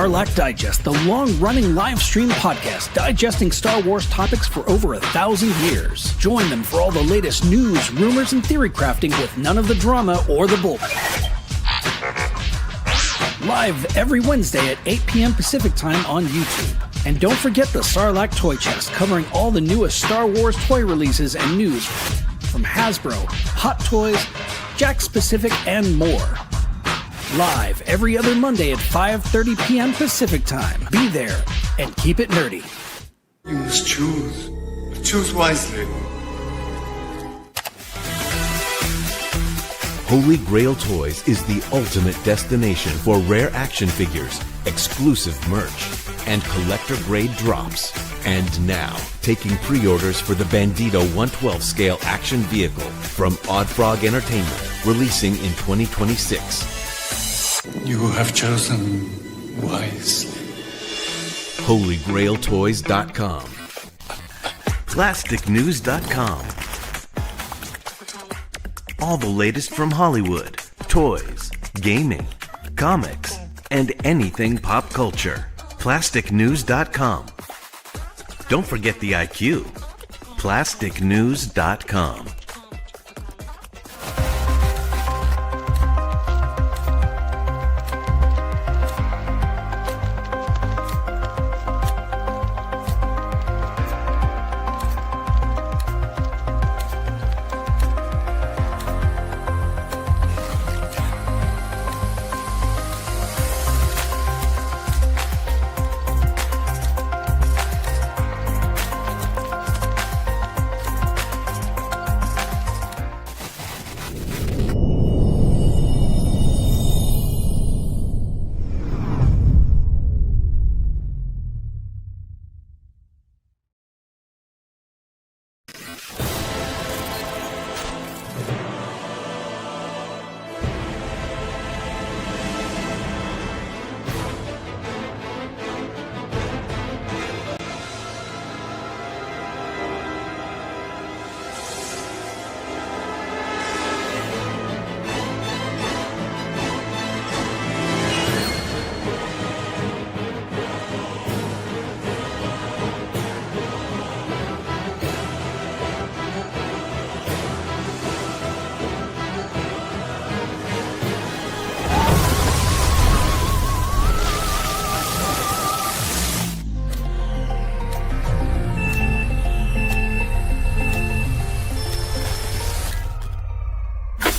Sarlacc Digest, the long-running live-stream podcast digesting Star Wars topics for over 1,000 years. Join them for all the latest news, rumors, and theory crafting with none of the drama or the bullshit. Live every Wednesday at 8 p.m. Pacific Time on YouTube. And don't forget the Sarlacc Toy Chest, covering all the newest Star Wars toy releases and news from Hasbro, Hot Toys, Jakks Pacific, and more. Live every other Monday at 5:30 p.m. Pacific Time. Be there and keep it nerdy. You must choose. Choose wisely. Holy Grail Toys is the ultimate destination for rare action figures, exclusive merch, and collector-grade drops. And now, taking pre-orders for the Bandito 112 scale action vehicle from Odd Frog Entertainment, releasing in 2026. You have chosen wisely. HolyGrailToys.com, PlasticNews.com. All the latest from Hollywood, toys, gaming, comics, and anything pop culture. PlasticNews.com. Don't forget the IQ. PlasticNews.com.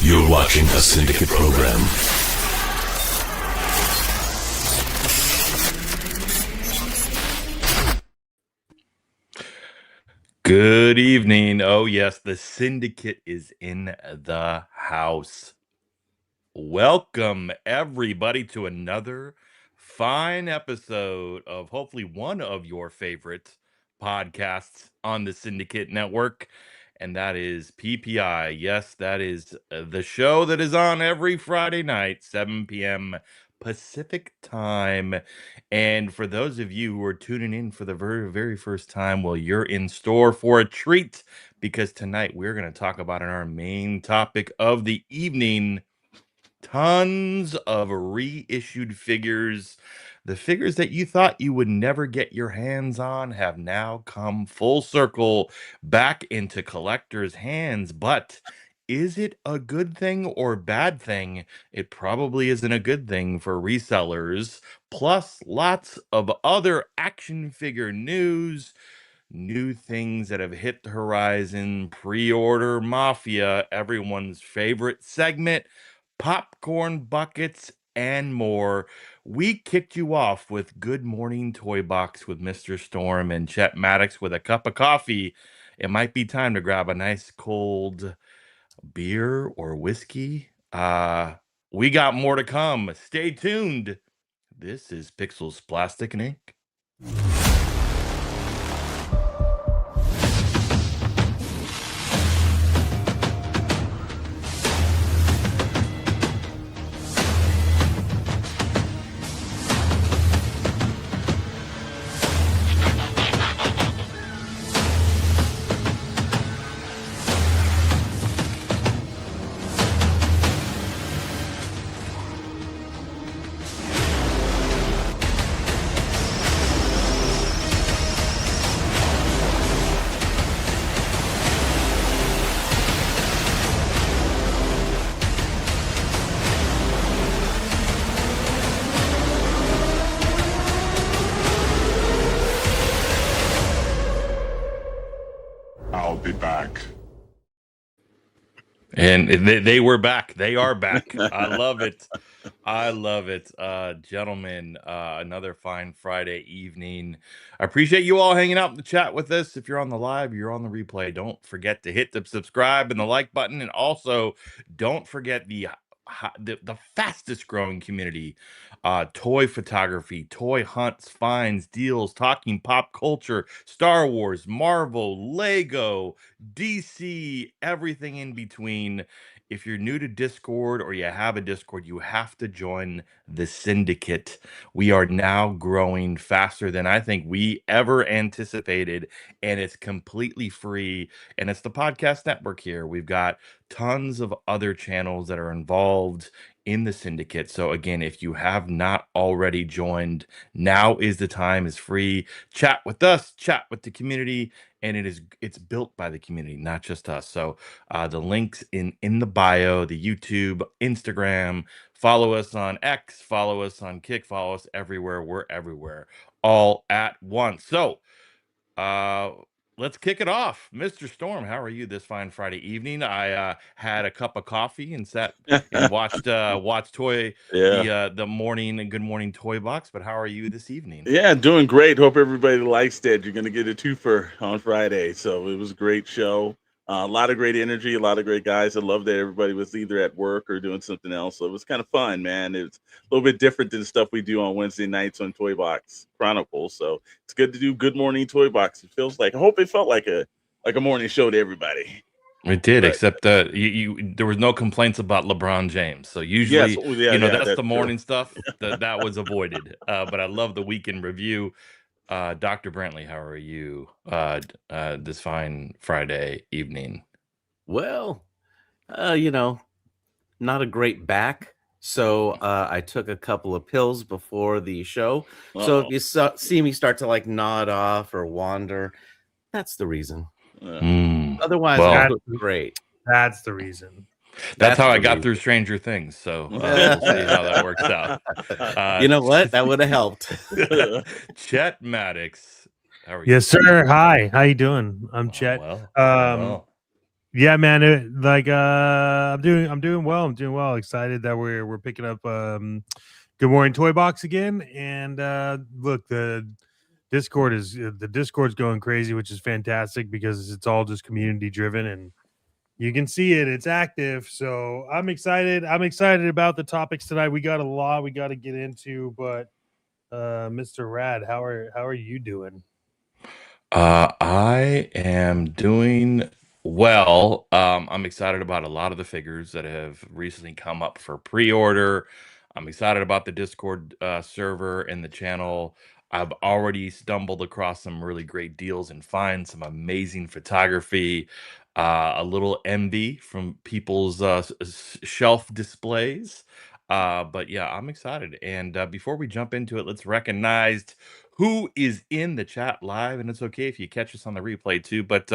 You're watching a Syndicate program. Good evening. Oh, yes, the Syndicate is in the house. Welcome, everybody, to another fine episode of hopefully one of your favorite podcasts on the Syndicate Network. And that is PPI. Yes, that is the show that is on every Friday night, 7 p.m. Pacific time. And for those of you who are tuning in for the very, very first time, well, you're in store for a treat, because tonight we're going to talk about our main topic of the evening, tons of reissued figures. The figures that you thought you would never get your hands on have now come full circle back into collectors' hands. But is it a good thing or bad thing? It probably isn't a good thing for resellers. Plus, lots of other action figure news, new things that have hit the horizon, pre-order mafia, everyone's favorite segment, popcorn buckets, and more. We kicked you off with Good Morning Toy Box with Mr. Storm and Chet Maddox with a cup of coffee. It might be time to grab a nice cold beer or whiskey. We got more to come. Stay tuned. This is Pixels, Plastic, and Ink. I'll be back. And they were back. They are back. I love it. I love it. Gentlemen, another fine Friday evening. I appreciate you all hanging out in the chat with us. If you're on the live, you're on the replay, don't forget to hit the subscribe and the like button. And also, don't forget the fastest growing community, toy photography, toy hunts, finds, deals, talking pop culture, Star Wars, Marvel, Lego, DC, everything in between. If you're new to Discord or you have a Discord, you have to join the syndicate. We are now growing faster than I think we ever anticipated, and it's completely free. And it's the podcast network here. We've got tons of other channels that are involved in the syndicate. So again, if you have not already joined, now is the time. It's free. Chat with us, chat with the community, and it's built by the community, not just us. So the links in the bio, the YouTube, Instagram. Follow us on X, follow us on Kick, follow us everywhere. We're everywhere, all at once. So let's kick it off. Mr. Storm, how are you this fine Friday evening? I had a cup of coffee and sat and watched toy the morning and Good Morning Toy Box. But how are you this evening? Yeah, doing great. Hope everybody likes that. You're going to get a twofer on Friday. So it was a great show. A lot of great energy, a lot of great guys. I love that everybody was either at work or doing something else. So it was kind of fun, man. It's a little bit different than stuff we do on Wednesday nights on Toy Box Chronicles. So it's good to do Good Morning Toy Box. It feels like, I hope it felt like a morning show to everybody. It did, except there was no complaints about LeBron James. So usually, that's the morning stuff that was avoided. But I love the weekend review. Dr. Brantley, how are you this fine Friday evening? Well, not a great back. So I took a couple of pills before the show. So if you see me start to nod off or wander, that's the reason. Otherwise, I look great. That's the reason. That's how I got through Stranger Things. So we'll see how that works out. You know what? That would have helped. Chet Maddox, how are you? Yes, sir. Hi. How you doing? I'm Chet. Well. Yeah, man. I'm doing well. I'm doing well. Excited that we're picking up Good Morning Toy Box again. And look, the Discord's going crazy, which is fantastic because it's all just community driven and you can see it. It's active. So I'm excited. I'm excited about the topics tonight. We got a lot we got to get into, but Mr. Rad, how are you doing? I am doing well. I'm excited about a lot of the figures that have recently come up for pre-order. I'm excited about the Discord server and the channel. I've already stumbled across some really great deals and finds some amazing photography. A little envy from people's shelf displays. But yeah, I'm excited. And before we jump into it, let's recognize who is in the chat live. And it's okay if you catch us on the replay too. But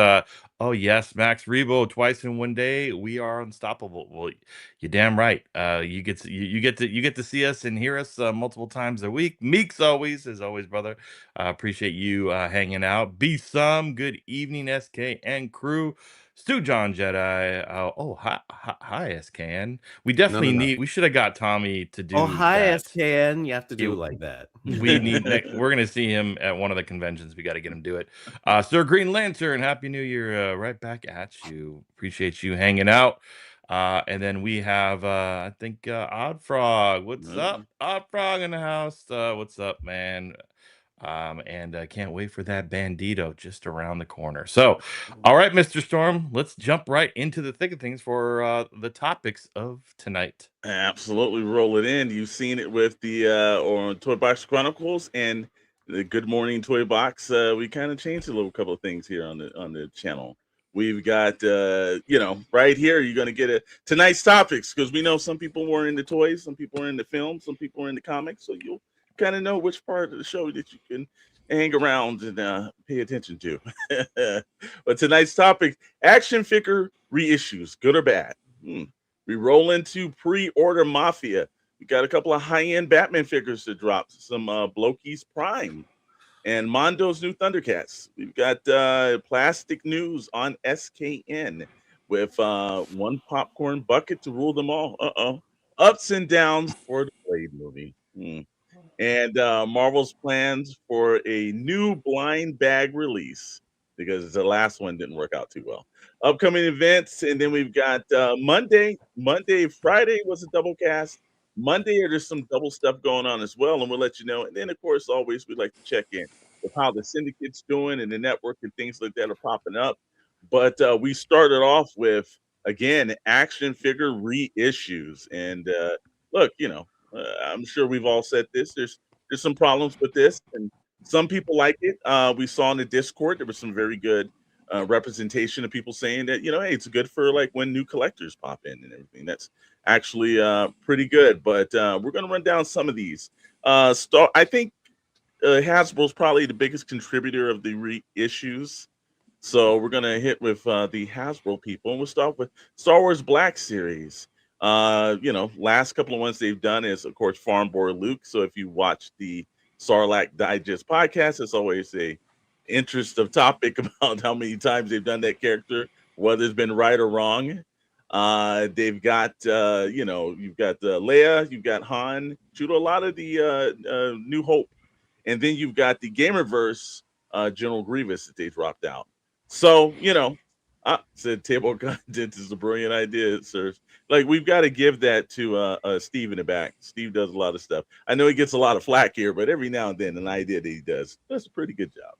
oh yes, Max Rebo, twice in one day. We are unstoppable. Well, you're damn right. You get to see us and hear us multiple times a week. Meeks as always, brother. Appreciate you hanging out. Be some good evening, SK and crew. Stu John Jedi. Hi, SKN. We definitely we should have got Tommy to do. Hi, that. SKN. You have to do it like that. We need. We're gonna see him at one of the conventions. We got to get him to do it. Sir Green Lantern, Happy New Year! Right back at you. Appreciate you hanging out. And then we have, I think, Odd Frog. What's up, Odd Frog in the house? What's up, man? And I can't wait for that Bandito just around the corner. So, all right, Mr. Storm, let's jump right into the thick of things for the topics of tonight. Absolutely, roll it in. You've seen it with the or Toy Box Chronicles and the Good Morning Toy Box. We kind of changed a little couple of things here on the channel. We've got right here. You're going to get tonight's topics because we know some people were into toys, some people are into film, some people are into comics. So you'll kind of know which part of the show that you can hang around and pay attention to. But tonight's topic: action figure reissues, good or bad. We roll into pre-order mafia. We got a couple of high-end Batman figures to drop. Some Bloki's Prime and Mondo's new Thundercats. We've got Plastic News on SKN with one popcorn bucket to rule them all. Ups and downs for the Blade movie. And Marvel's plans for a new blind bag release because the last one didn't work out too well. Upcoming events, and then we've got Monday, Friday was a double cast. Monday, there's some double stuff going on as well, and we'll let you know. And then, of course, always we'd like to check in with how the syndicate's doing and the network and things like that are popping up. But we started off with again action figure reissues, and look, I'm sure we've all said this. There's some problems with this, and some people like it. We saw in the Discord there was some very good representation of people saying that hey, it's good for like when new collectors pop in and everything. That's actually pretty good. But we're gonna run down some of these. I think Hasbro's probably the biggest contributor of the reissues. So we're gonna hit with the Hasbro people, and we'll start with Star Wars Black Series. Last couple of ones they've done is, of course, Farm Boy Luke. So if you watch the Sarlacc Digest podcast, it's always a interest of topic about how many times they've done that character, whether it's been right or wrong. They've got, you've got Leia, you've got Han, Judo, a lot of the New Hope, and then you've got the Gamerverse General Grievous that they dropped out. So, said table content is a brilliant idea, sir. Like, we've got to give that to Steve in the back. Steve does a lot of stuff. I know he gets a lot of flack here, but every now and then an idea that he does a pretty good job.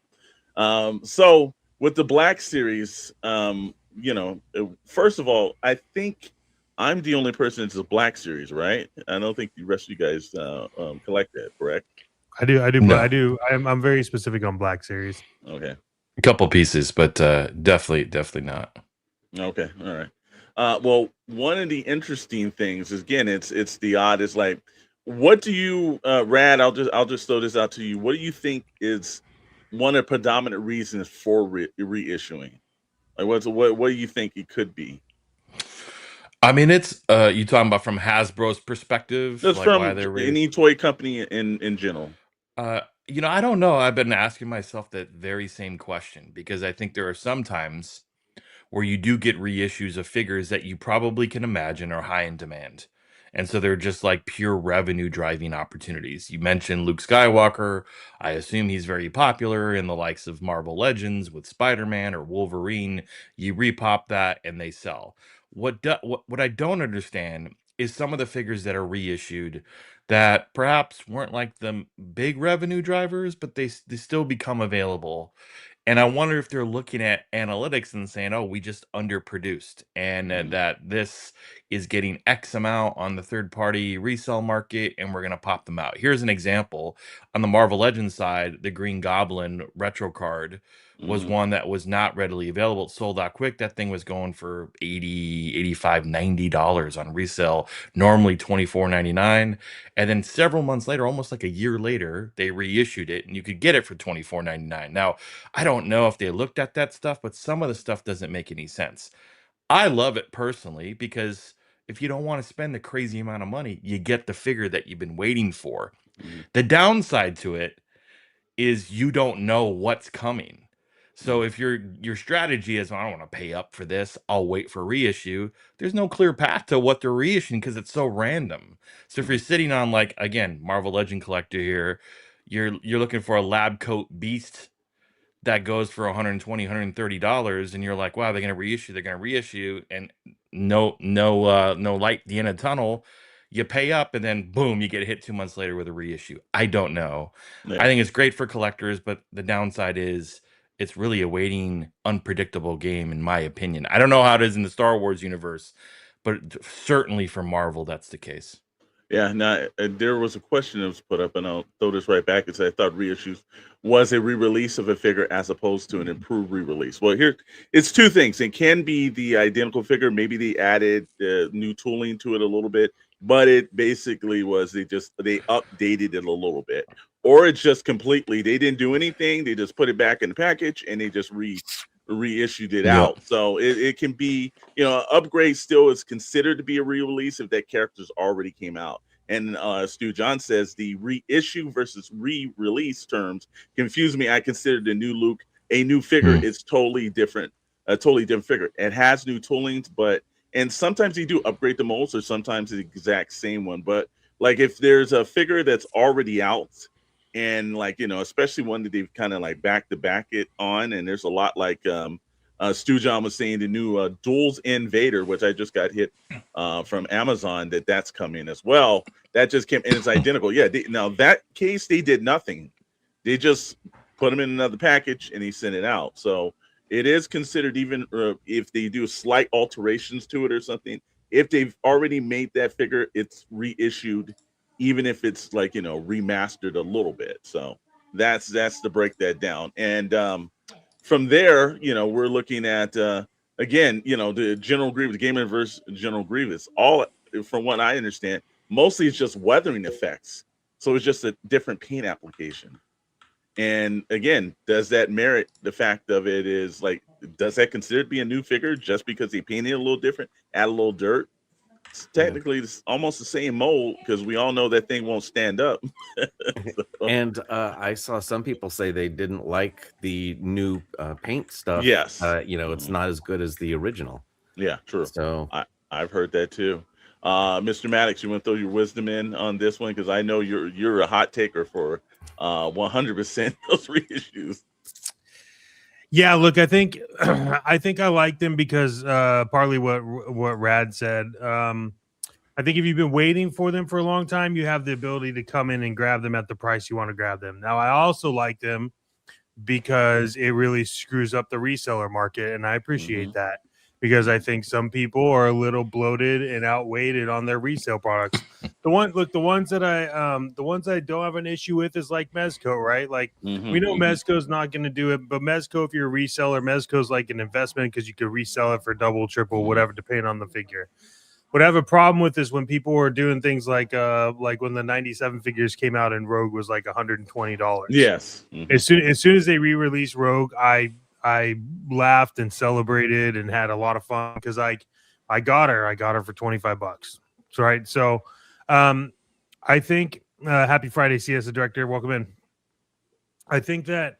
So with the Black Series, first of all, I think I'm the only person that's a Black Series, right? I don't think the rest of you guys collect that, correct? I do, No. but I do. I'm very specific on Black Series. Okay. A couple pieces, but definitely not. Okay, all right. Well, one of the interesting things is, again, it's the odd. It's like, what do you, Rad? I'll just throw this out to you. What do you think is one of the predominant reasons for reissuing? Like, what do you think it could be? I mean, it's you talking about from Hasbro's perspective, Just like from why they're any toy company in general. I don't know. I've been asking myself that very same question because I think there are some times where you do get reissues of figures that you probably can imagine are high in demand. And so they're just like pure revenue driving opportunities. You mentioned Luke Skywalker. I assume he's very popular in the likes of Marvel Legends with Spider-Man or Wolverine. You repop that and they sell. What I don't understand is some of the figures that are reissued that perhaps weren't like the big revenue drivers, but they still become available. And I wonder if they're looking at analytics and saying, "Oh, we just underproduced, and that this is getting X amount on the third-party resale market, and we're gonna pop them out." Here's an example. On the Marvel Legends side, the Green Goblin retro card was one that was not readily available. It sold out quick. That thing was going for $80, $85, $90 on resale, normally $24.99. And then several months later, almost like a year later, they reissued it, and you could get it for $24.99. Now, I don't know if they looked at that stuff, but some of the stuff doesn't make any sense. I love it personally because if you don't want to spend a crazy amount of money, you get the figure that you've been waiting for. The downside to it is you don't know what's coming. So if your strategy is, I don't want to pay up for this, I'll wait for reissue. There's no clear path to what they're reissuing because it's so random. So if you're sitting on, like, again, Marvel Legend collector here, you're looking for a lab coat beast that goes for $120, $130, and you're like, wow, they're gonna reissue, and no light at the end of the tunnel. You pay up, and then boom, you get hit 2 months later with a reissue. I don't know. Yeah. I think it's great for collectors, but the downside is it's really a waiting, unpredictable game, in my opinion. I don't know how it is in the Star Wars universe, but certainly for Marvel, that's the case. Yeah, now there was a question that was put up, and I'll throw this right back and say I thought reissues was a re-release of a figure as opposed to an improved re-release. Well, here it's two things. It can be the identical figure. Maybe they added new tooling to it a little bit, but it basically was they updated it a little bit, or it's just completely they didn't do anything. They just put it back in the package and they just reissued it out. So it can be, upgrade still is considered to be a re-release if that character's already came out. And Stu John says the reissue versus re-release terms confuse me. I consider the new Luke a new figure. It's totally different, a totally different figure. It has new toolings, and sometimes they do upgrade the molds, or sometimes the exact same one. But like if there's a figure that's already out, and like especially one that they've kind of like back to back it on, and there's a lot like Stu John was saying the new Duels Invader, which I just got hit from Amazon, that's coming as well. That just came and it's identical. Yeah, now that case they did nothing. They just put them in another package and he sent it out. So it is considered, even if they do slight alterations to it or something, if they've already made that figure, it's reissued, even if it's like remastered a little bit. So that's to break that down. And from there, we're looking at again, the General Grievous, Game Universe General Grievous. All from what I understand, mostly it's just weathering effects. So it's just a different paint application. And again, does that merit the fact of it is like, does that consider to be a new figure just because they painted it a little different, add a little dirt? It's technically it's almost the same mold, because we all know that thing won't stand up. And I saw some people say they didn't like the new paint stuff. Yes. It's not as good as the original. Yeah, true. So I've heard that too. Mr. Maddox, you want to throw your wisdom in on this one? Because I know you're a hot taker for 100% those reissues. Yeah, look, I think I like them because partly what Rad said. I think if you've been waiting for them for a long time, you have the ability to come in and grab them at the price you want to grab them. Now, I also like them because it really screws up the reseller market, and I appreciate that, because I think some people are a little bloated and outweighted on their resale products. The ones that I don't have an issue with is like Mezco, right? Like we know Mezco's not going to do it, but Mezco, if you're a reseller, Mezco's like an investment because you could resell it for double, triple, whatever, depending on the figure. What I have a problem with is when people were doing things like when the 97 figures came out and Rogue was like $120. Yes. As soon as they re-released Rogue, I laughed and celebrated and had a lot of fun because I got her for $25. Right. So I think happy Friday, CS Director. Welcome in. I think that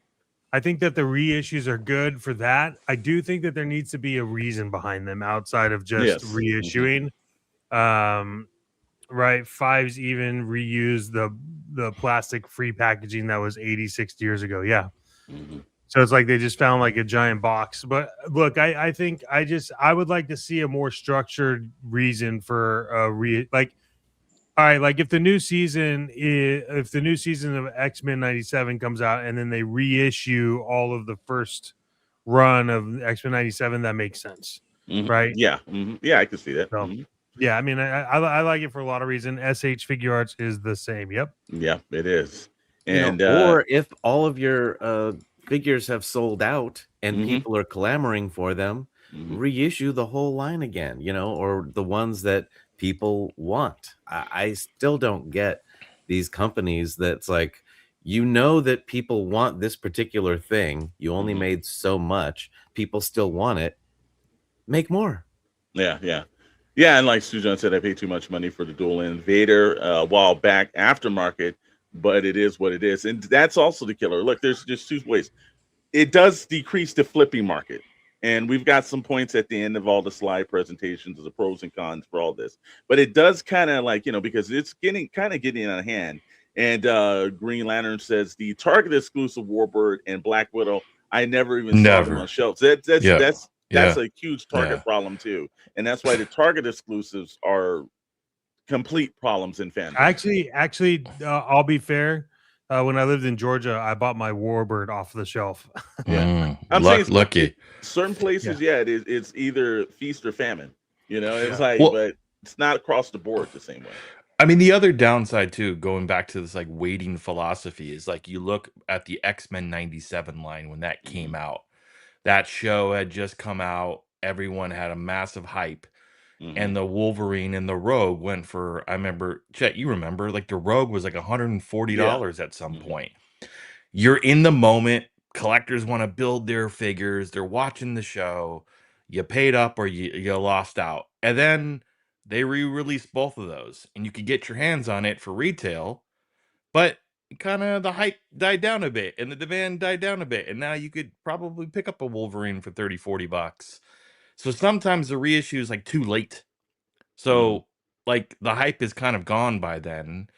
the reissues are good for that. I do think that there needs to be a reason behind them outside of just reissuing. Right. Fives even reused the plastic free packaging that was 86 years ago. Yeah. So it's like they just found like a giant box. But look, I think I would like to see a more structured reason for all right, like if the new season of X-Men 97 comes out and then they reissue all of the first run of X-Men 97, that makes sense. Right? Yeah. Yeah, I can see that. So, yeah, I mean, I like it for a lot of reasons. SH Figure Arts is the same. Yep. Yeah, it is. And or if all of your figures have sold out and people are clamoring for them, reissue the whole line again, or the ones that people want. I still don't get these companies that's like, that people want this particular thing. You only made so much. People still want it. Make more. Yeah. And like Sujan said, I paid too much money for the Duel Invader a while back, aftermarket, but it is what it is. And that's also the killer. Look, there's just two ways. It does decrease the flipping market. And we've got some points at the end of all the slide presentations of the pros and cons for all this. But it does kind of like, because it's getting out of hand. And Green Lantern says the Target exclusive Warbird and Black Widow, I never even saw them on shelves. That's a huge Target problem too. And that's why the Target exclusives are complete problems in fandom. Actually, I'll be fair. When I lived in Georgia, I bought my Warbird off the shelf. I'm saying lucky. Certain places, it's either feast or famine. It's like, but it's not across the board the same way. I mean, the other downside too, going back to this like waiting philosophy, is like you look at the X-Men 97 line when that came out. That show had just come out. Everyone had a massive hype. And the Wolverine and the Rogue went for, I remember, Chet, you remember, like the Rogue was like $140 at some point. You're in the moment. Collectors want to build their figures. They're watching the show. You paid up or you lost out. And then they re-released both of those, and you could get your hands on it for retail, but kind of the hype died down a bit and the demand died down a bit, and now you could probably pick up a Wolverine for 30-40 bucks. So sometimes the reissue is like too late. So like the hype is kind of gone by then.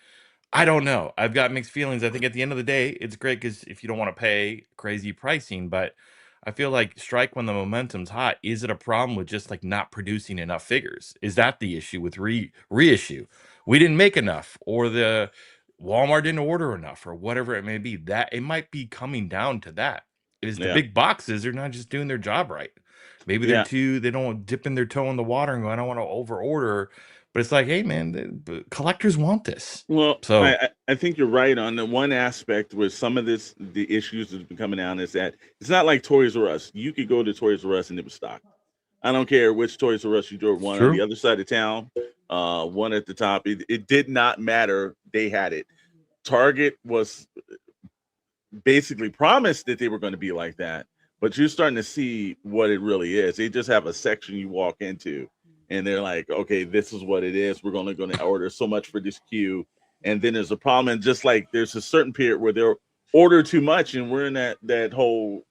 I don't know. I've got mixed feelings. I think at the end of the day, it's great because if you don't want to pay crazy pricing, but I feel like strike when the momentum's hot. Is it a problem with just like not producing enough figures? Is that the issue with reissue? We didn't make enough, or the Walmart didn't order enough, or whatever it may be. That it might be coming down to that. Is the big boxes are not just doing their job right? Maybe they don't dip in their toe in the water and go, I don't want to over order. But it's like, hey man, the collectors want this. Well, So I think you're right on the one aspect with some of the issues that's been coming down is that it's not like Toys R Us. You could go to Toys R Us and it was stocked. I don't care which Toys R Us you drove, one on the other side of town, one at the top. It did not matter. They had it. Target was basically promised that they were going to be like that, but you're starting to see what it really is. They just have a section you walk into, and they're like, okay, this is what it is. We're going to order so much for this queue. And then there's a problem. And just like there's a certain period where they'll order too much. And we're in that whole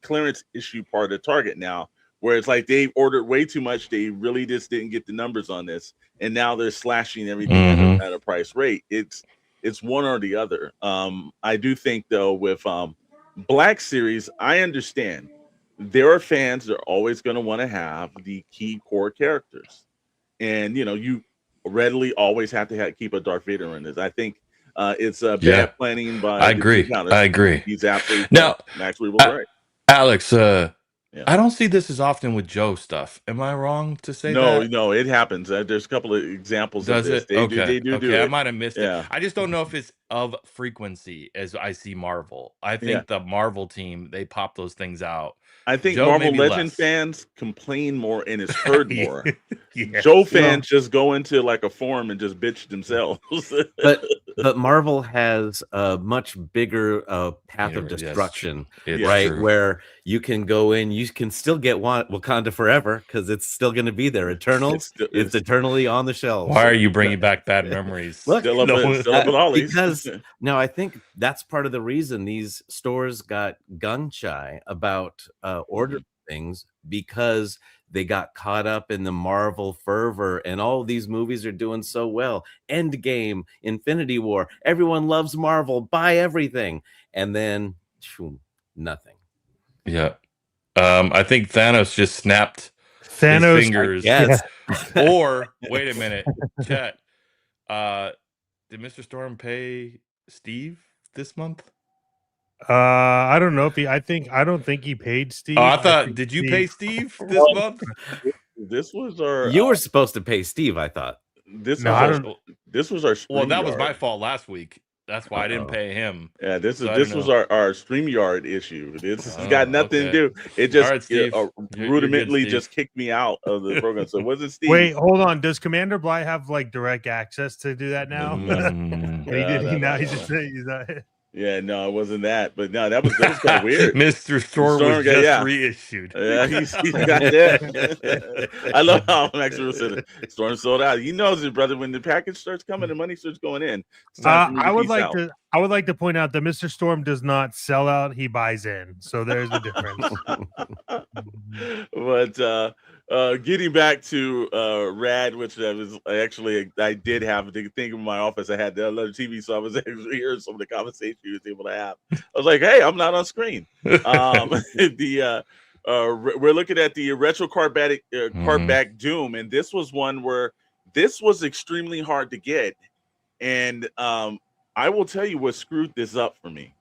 clearance issue part of Target now, where it's like they ordered way too much. They really just didn't get the numbers on this. And now they're slashing everything at a price rate. It's one or the other. I do think, though, with Black Series, I understand. There are fans that are always going to want to have the key core characters. And, you readily always have to keep a Darth Vader in this. I think it's bad planning by I agree. I agree. He's absolutely now, actually right. Alex, I don't see this as often with Joe stuff. Am I wrong to say that? No, it happens. There's a couple of examples Does of this. it? They do it. I might have missed it. I just don't know if it's of frequency as I see Marvel. I think the Marvel team, they pop those things out. I think Joe, Marvel Legend fans complain more and it's heard more. Joe fans just go into like a forum and just bitch themselves. but Marvel has a much bigger path of destruction, right? True. Where you can go in, you can still get Wakanda Forever because it's still going to be there. Eternals, it's eternally on the shelves. Why are you bringing back bad memories? Look, because now I think that's part of the reason these stores got gun shy about ordering things, because they got caught up in the Marvel fervor, and all of these movies are doing so well. Endgame, Infinity War, everyone loves Marvel, buy everything, and then nothing. Yeah, I think Thanos just snapped his fingers. Yes. Or wait a minute, chat. Did Mr. Storm pay Steve this month? I don't know if I don't think he paid Steve. Oh, I thought, did you pay Steve this month? This was our. You were supposed to pay Steve, I thought. This was our. Well, that was my fault last week. That's why I didn't pay him. Yeah, this was our StreamYard issue. This has got nothing to do. It just rudimentally just kicked me out of the program. So was it Steve? Wait, hold on. Does Commander Bly have like direct access to do that now? Yeah, no, it wasn't that. But no, that was kind of weird. Mr. Storm was just reissued. Yeah, he's got that. I love how Max said Storm sold out. He knows it, brother. When the package starts coming, the money starts going in. I would like to point out that Mr. Storm does not sell out; he buys in. So there's the difference. But getting back to Rad, which I did have the thing in my office. I had the other TV, so I was actually hearing some of the conversation he was able to have. I was like, "Hey, I'm not on screen." We're looking at the retro cardback Doom, and this was one where this was extremely hard to get. And I will tell you what screwed this up for me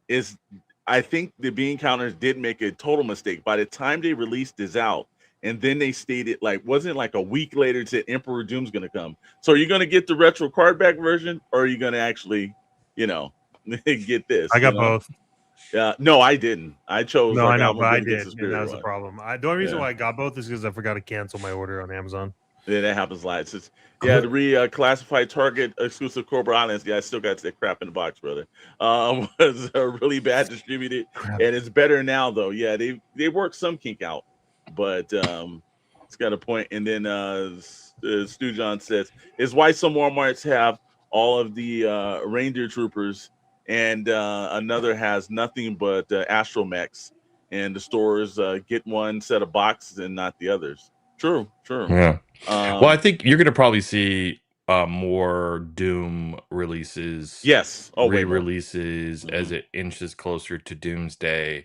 is I think the bean counters did make a total mistake. By the time they released this out, and then they stated, wasn't like a week later, it said Emperor Doom's going to come. So are you going to get the retro cardback version, or are you going to actually, get this? I got both. Yeah, no, I didn't. I chose. No, I know, but I did. And that was the problem. The only reason why I got both is because I forgot to cancel my order on Amazon. Yeah, that happens a lot. The reclassified Target exclusive Cobra Islands. Yeah, I still got that crap in the box, brother. Was really bad distributed, and it's better now though. Yeah, they worked some kink out, but It's got a point. And then Stu John says, "Is why some Walmarts have all of the reindeer troopers, and another has nothing but astromechs, and the stores get one set of boxes and not the others." True. Yeah. Well, I think you're gonna probably see more Doom releases, Yes. Oh, way more. re-releases as it inches closer to Doomsday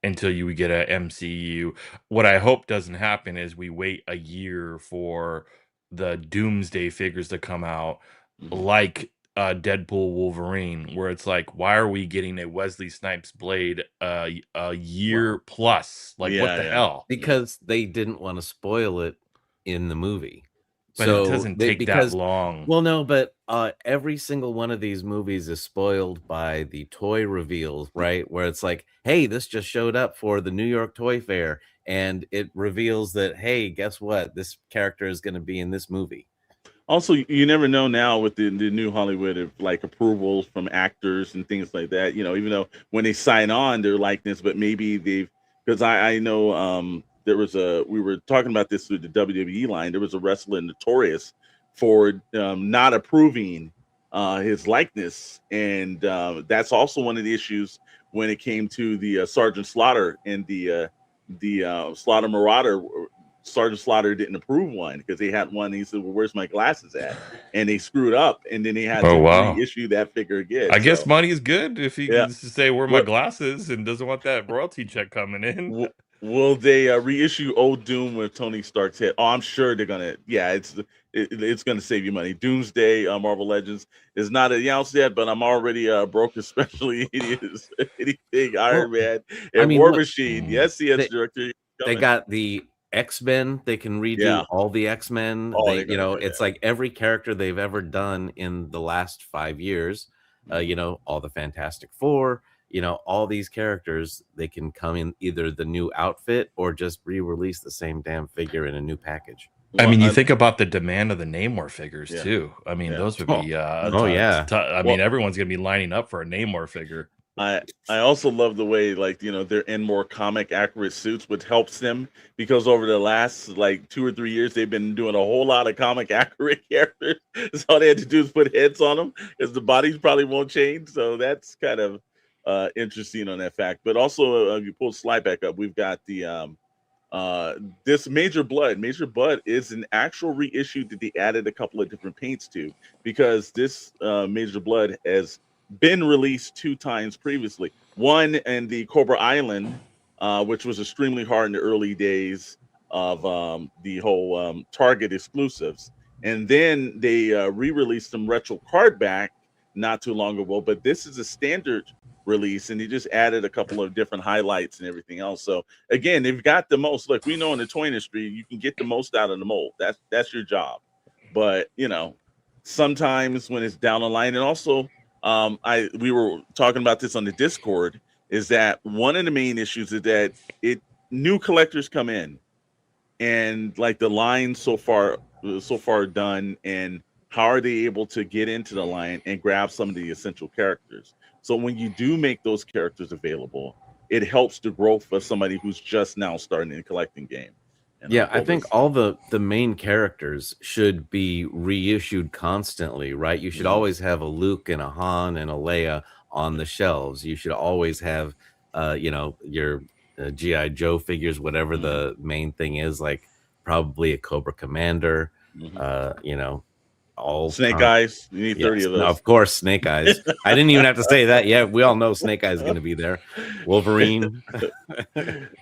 until you get a MCU. What I hope doesn't happen is we wait a year for the Doomsday figures to come out, like Deadpool Wolverine, where it's like, why are we getting a Wesley Snipes blade a year plus? Like, what the hell? Because they didn't want to spoil it in the movie. But it doesn't take that long. Well, no, but every single one of these movies is spoiled by the toy reveals, right? Where it's like, hey, this just showed up for the New York Toy Fair, and it reveals that, hey, guess what? This character is going to be in this movie. Also, you never know now with the new Hollywood of like approvals from actors and things like that. You know, even though when they sign on their likeness, but maybe they've, because I know there was we were talking about this through the WWE line. There was a wrestler notorious for not approving his likeness, and that's also one of the issues when it came to the Sergeant Slaughter and the Slaughter Marauder. Sergeant Slaughter didn't approve one because they had one. And he said, "Well, where's my glasses at?" And they screwed up, and then they had to reissue that figure again. I guess money is good if he can say, "Where are my glasses?" and doesn't want that royalty check coming in. Will they reissue old Doom with Tony Stark's head? Oh, I'm sure they're gonna. Yeah, it's gonna save you money. Doomsday, Marvel Legends is not announced yet, but I'm already broke, especially anything Iron Man and War Machine. Yes, director. They got the X-Men. They can redo all the X-Men. It's like every character they've ever done in the last 5 years. All the Fantastic Four. All these characters, they can come in either the new outfit or just re-release the same damn figure in a new package. I mean, you think about the demand of the Namor figures too. I mean, those would be I mean, everyone's gonna be lining up for a Namor figure. I also love the way, like, they're in more comic accurate suits, which helps them because over the last like 2 or 3 years they've been doing a whole lot of comic accurate characters. So all they had to do is put heads on them because the bodies probably won't change. So that's kind of interesting on that fact. But also you pull the slide back up, we've got the this Major Blood is an actual reissue that they added a couple of different paints to, because this Major Blood has been released 2 times previously. One in the Cobra Island, which was extremely hard in the early days of the whole Target exclusives, and then they re-released some retro card back not too long ago. But this is a standard release, and he just added a couple of different highlights and everything else. So again, they've got the most. Look, we know in the toy industry you can get the most out of the mold. That's your job. But sometimes when it's down the line, and also we were talking about this on the Discord, is that one of the main issues is that new collectors come in, and like the line so far done, and how are they able to get into the line and grab some of the essential characters? So when you do make those characters available, it helps the growth of somebody who's just now starting the collecting game. And I think all the main characters should be reissued constantly, right? You should always have a Luke and a Han and a Leia on the shelves. You should always have, your G.I. Joe figures, whatever the main thing is, like probably a Cobra Commander, all Snake Eyes. You need 30 of those. No, of course, Snake Eyes. I didn't even have to say that. Yeah, we all know Snake Eyes is going to be there. Wolverine.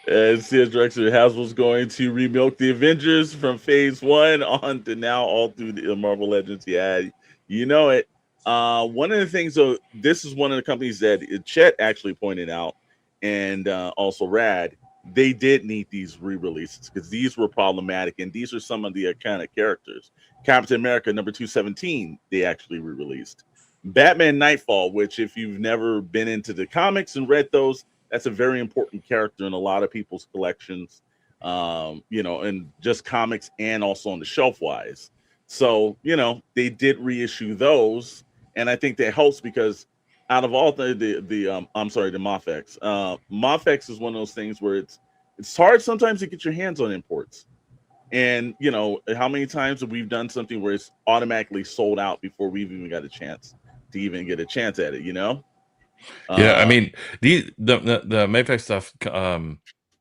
And CS Director Hasbro's going to remilk the Avengers from Phase 1 on to now all through the Marvel Legends. Yeah, you know it. One of the things, though, this is one of the companies that Chet actually pointed out, and also Rad, they did need these re-releases because these were problematic, and these are some of the iconic characters. Captain America number 217, they actually re-released. Batman Nightfall, which if you've never been into the comics and read those, that's a very important character in a lot of people's collections, and just comics and also on the shelf wise. So, they did reissue those, and I think that helps because out of all the Mafex. Mafex is one of those things where it's hard sometimes to get your hands on imports. And how many times have we done something where it's automatically sold out before we've even got a chance to even get a chance at it? Yeah, I Uh, mean, the Mayfix stuff,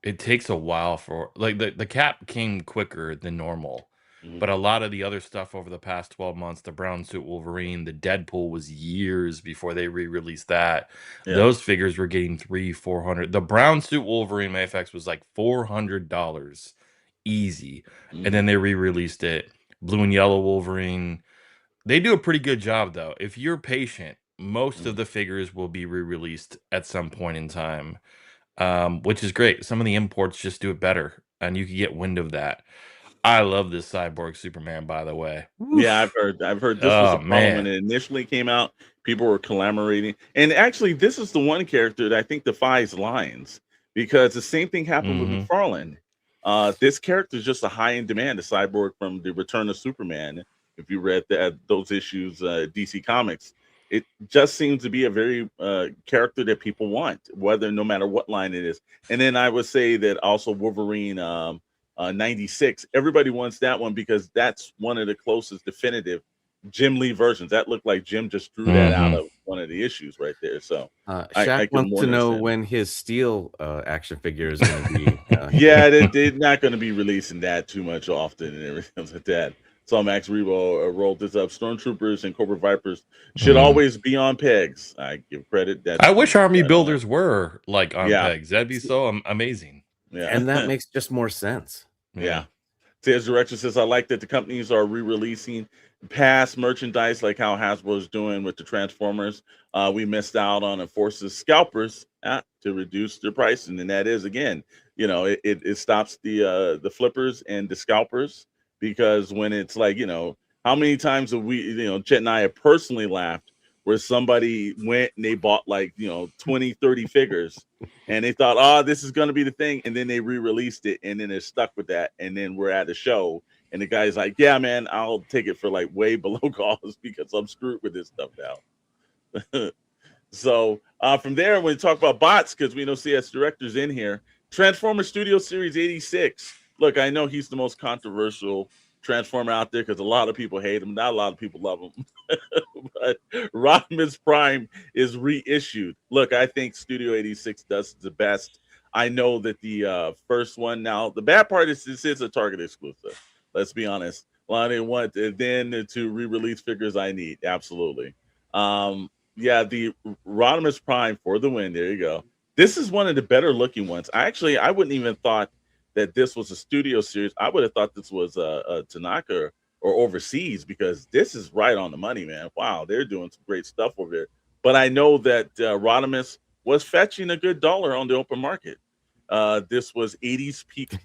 it takes a while for like the cap came quicker than normal, mhm. but a lot of the other stuff over the past 12 months, the brown suit Wolverine, the Deadpool was years before they re-released that. Yeah. Those figures were getting 300-400. The brown suit Wolverine Mayfix was like $400 easy, and then Mhm. they re-released it. Blue and yellow Wolverine. They do a pretty good job though. If you're patient, most of Mhm. the figures will be re-released at some point in time, which is great. Some of the imports just do it better, and you can get wind of that. I love this Cyborg Superman, by the way. Yeah, Woof. I've heard this was Oh a problem when man. it initially came out. People were clamoring, and actually, this is the one character that I think defies lines because the same thing happened with Hmm. McFarlane. This character is just a high in demand, a cyborg from the Return of Superman. If you read those issues, DC Comics, it just seems to be a very character that people want, whether no matter what line it is. And then I would say that also Wolverine. 96. Everybody wants that one because that's one of the closest definitive Jim Lee versions. That looked like Jim just drew that out Hmm. of one of the issues right there. So Shaq I can wants more to know understand. when his Steel action figure is going to be. Yeah, they're not going to be releasing that too much often and everything like that. So Max Rebo rolled this up. Stormtroopers and Cobra Vipers should Hmm. always be on pegs. I give credit. I That's wish Army right on. Builders were like on Yeah, pegs. That'd be so amazing. yeah, And that makes just more sense. Yeah. yeah. Sales director says, I like that the companies are re-releasing past merchandise like how Hasbro is doing with the Transformers. We missed out on and forces scalpers to reduce their pricing. And that is, again, it stops the flippers and the scalpers because when it's like, how many times have we, Chet and I have personally laughed where somebody went and they bought like, 20, 30 figures and they thought, oh, this is going to be the thing. And then they re-released it and then they're stuck with that. And then we're at a show and the guy's like, yeah, man, I'll take it for like way below cost because I'm screwed with this stuff now. So from there, when we talk about bots, because we know CS Director's in here, Transformer Studio Series 86. Look, I know he's the most controversial Transformer out there because a lot of people hate him. Not a lot of people love him. But Rodimus Prime is reissued. Look, I think Studio 86 does the best. I know that the first one now, the bad part is this is a Target exclusive. Let's be honest. Lonnie want then to re-release figures I need. Absolutely. Yeah, the Rodimus Prime for the win. There you go. This is one of the better looking ones. I wouldn't even thought that this was a studio series. I would have thought this was a Tanaka or overseas because this is right on the money, man. Wow, they're doing some great stuff over there. But I know that Rodimus was fetching a good dollar on the open market. This was 80s peak.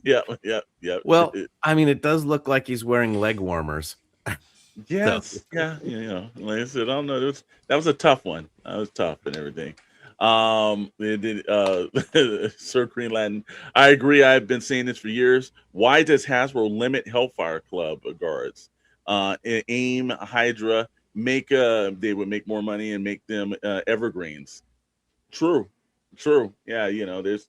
Yeah. Well, I mean, it does look like he's wearing leg warmers. Yes, yeah. Like I said, I don't know. That was a tough one. That was tough and everything. Sir Green Latin. I agree. I've been saying this for years. Why does Hasbro limit Hellfire Club guards? AIM, Hydra, they would make more money and make them evergreens. True. Yeah,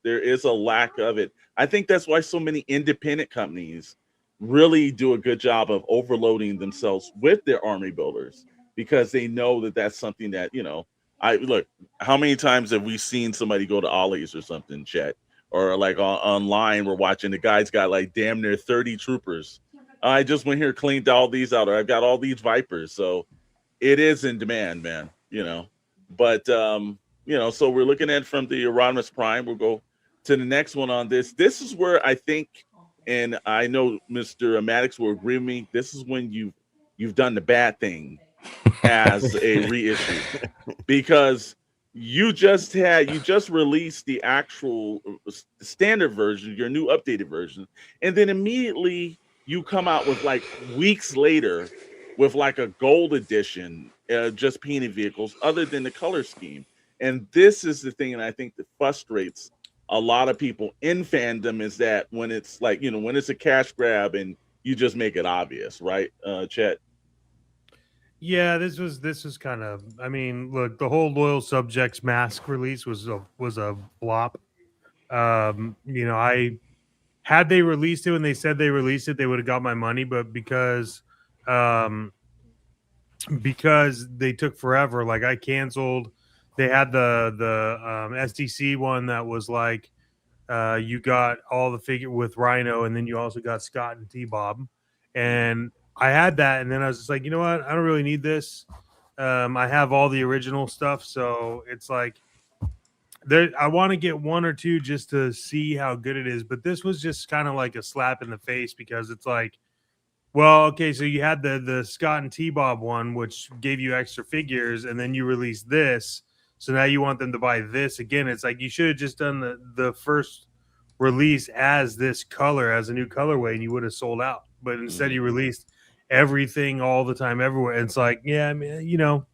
there is a lack of it. I think that's why so many independent companies really do a good job of overloading themselves with their army builders because they know that that's something that I look. How many times have we seen somebody go to Ollie's or something, Chet, or like online? We're watching the guy's got like damn near 30 troopers. I just went here, cleaned all these out, or I've got all these Vipers. So it is in demand, man. But so we're looking at from the Rodimus Prime. We'll go to the next one on this. This is where I think, and I know Mr. Maddox will agree with me. This is when you've done the bad thing as a reissue because you just released the actual standard version, your new updated version, and then immediately you come out with like weeks later with like a gold edition, just painted vehicles other than the color scheme. And this is the thing that I think that frustrates a lot of people in fandom is that when it's like, when it's a cash grab and you just make it obvious, right, Chet? Yeah, this was kind of. I mean, look, the whole Loyal Subjects mask release was a flop. I had they released it when they said they released it, they would have got my money. But because they took forever, like I canceled. They had the SDC one that was like you got all the figure with Rhino, and then you also got Scott and T-Bob, and I had that, and then I was just like, you know what, I don't really need this. I have all the original stuff, so it's like there. I want to get one or two just to see how good it is, but this was just kind of like a slap in the face because it's like, well, okay, so you had the Scott and T-Bob one, which gave you extra figures, and then you released this. So now you want them to buy this again. It's like you should have just done the first release as this color, as a new colorway, and you would have sold out. But instead you released everything all the time, everywhere. And it's like, yeah, I mean, you know,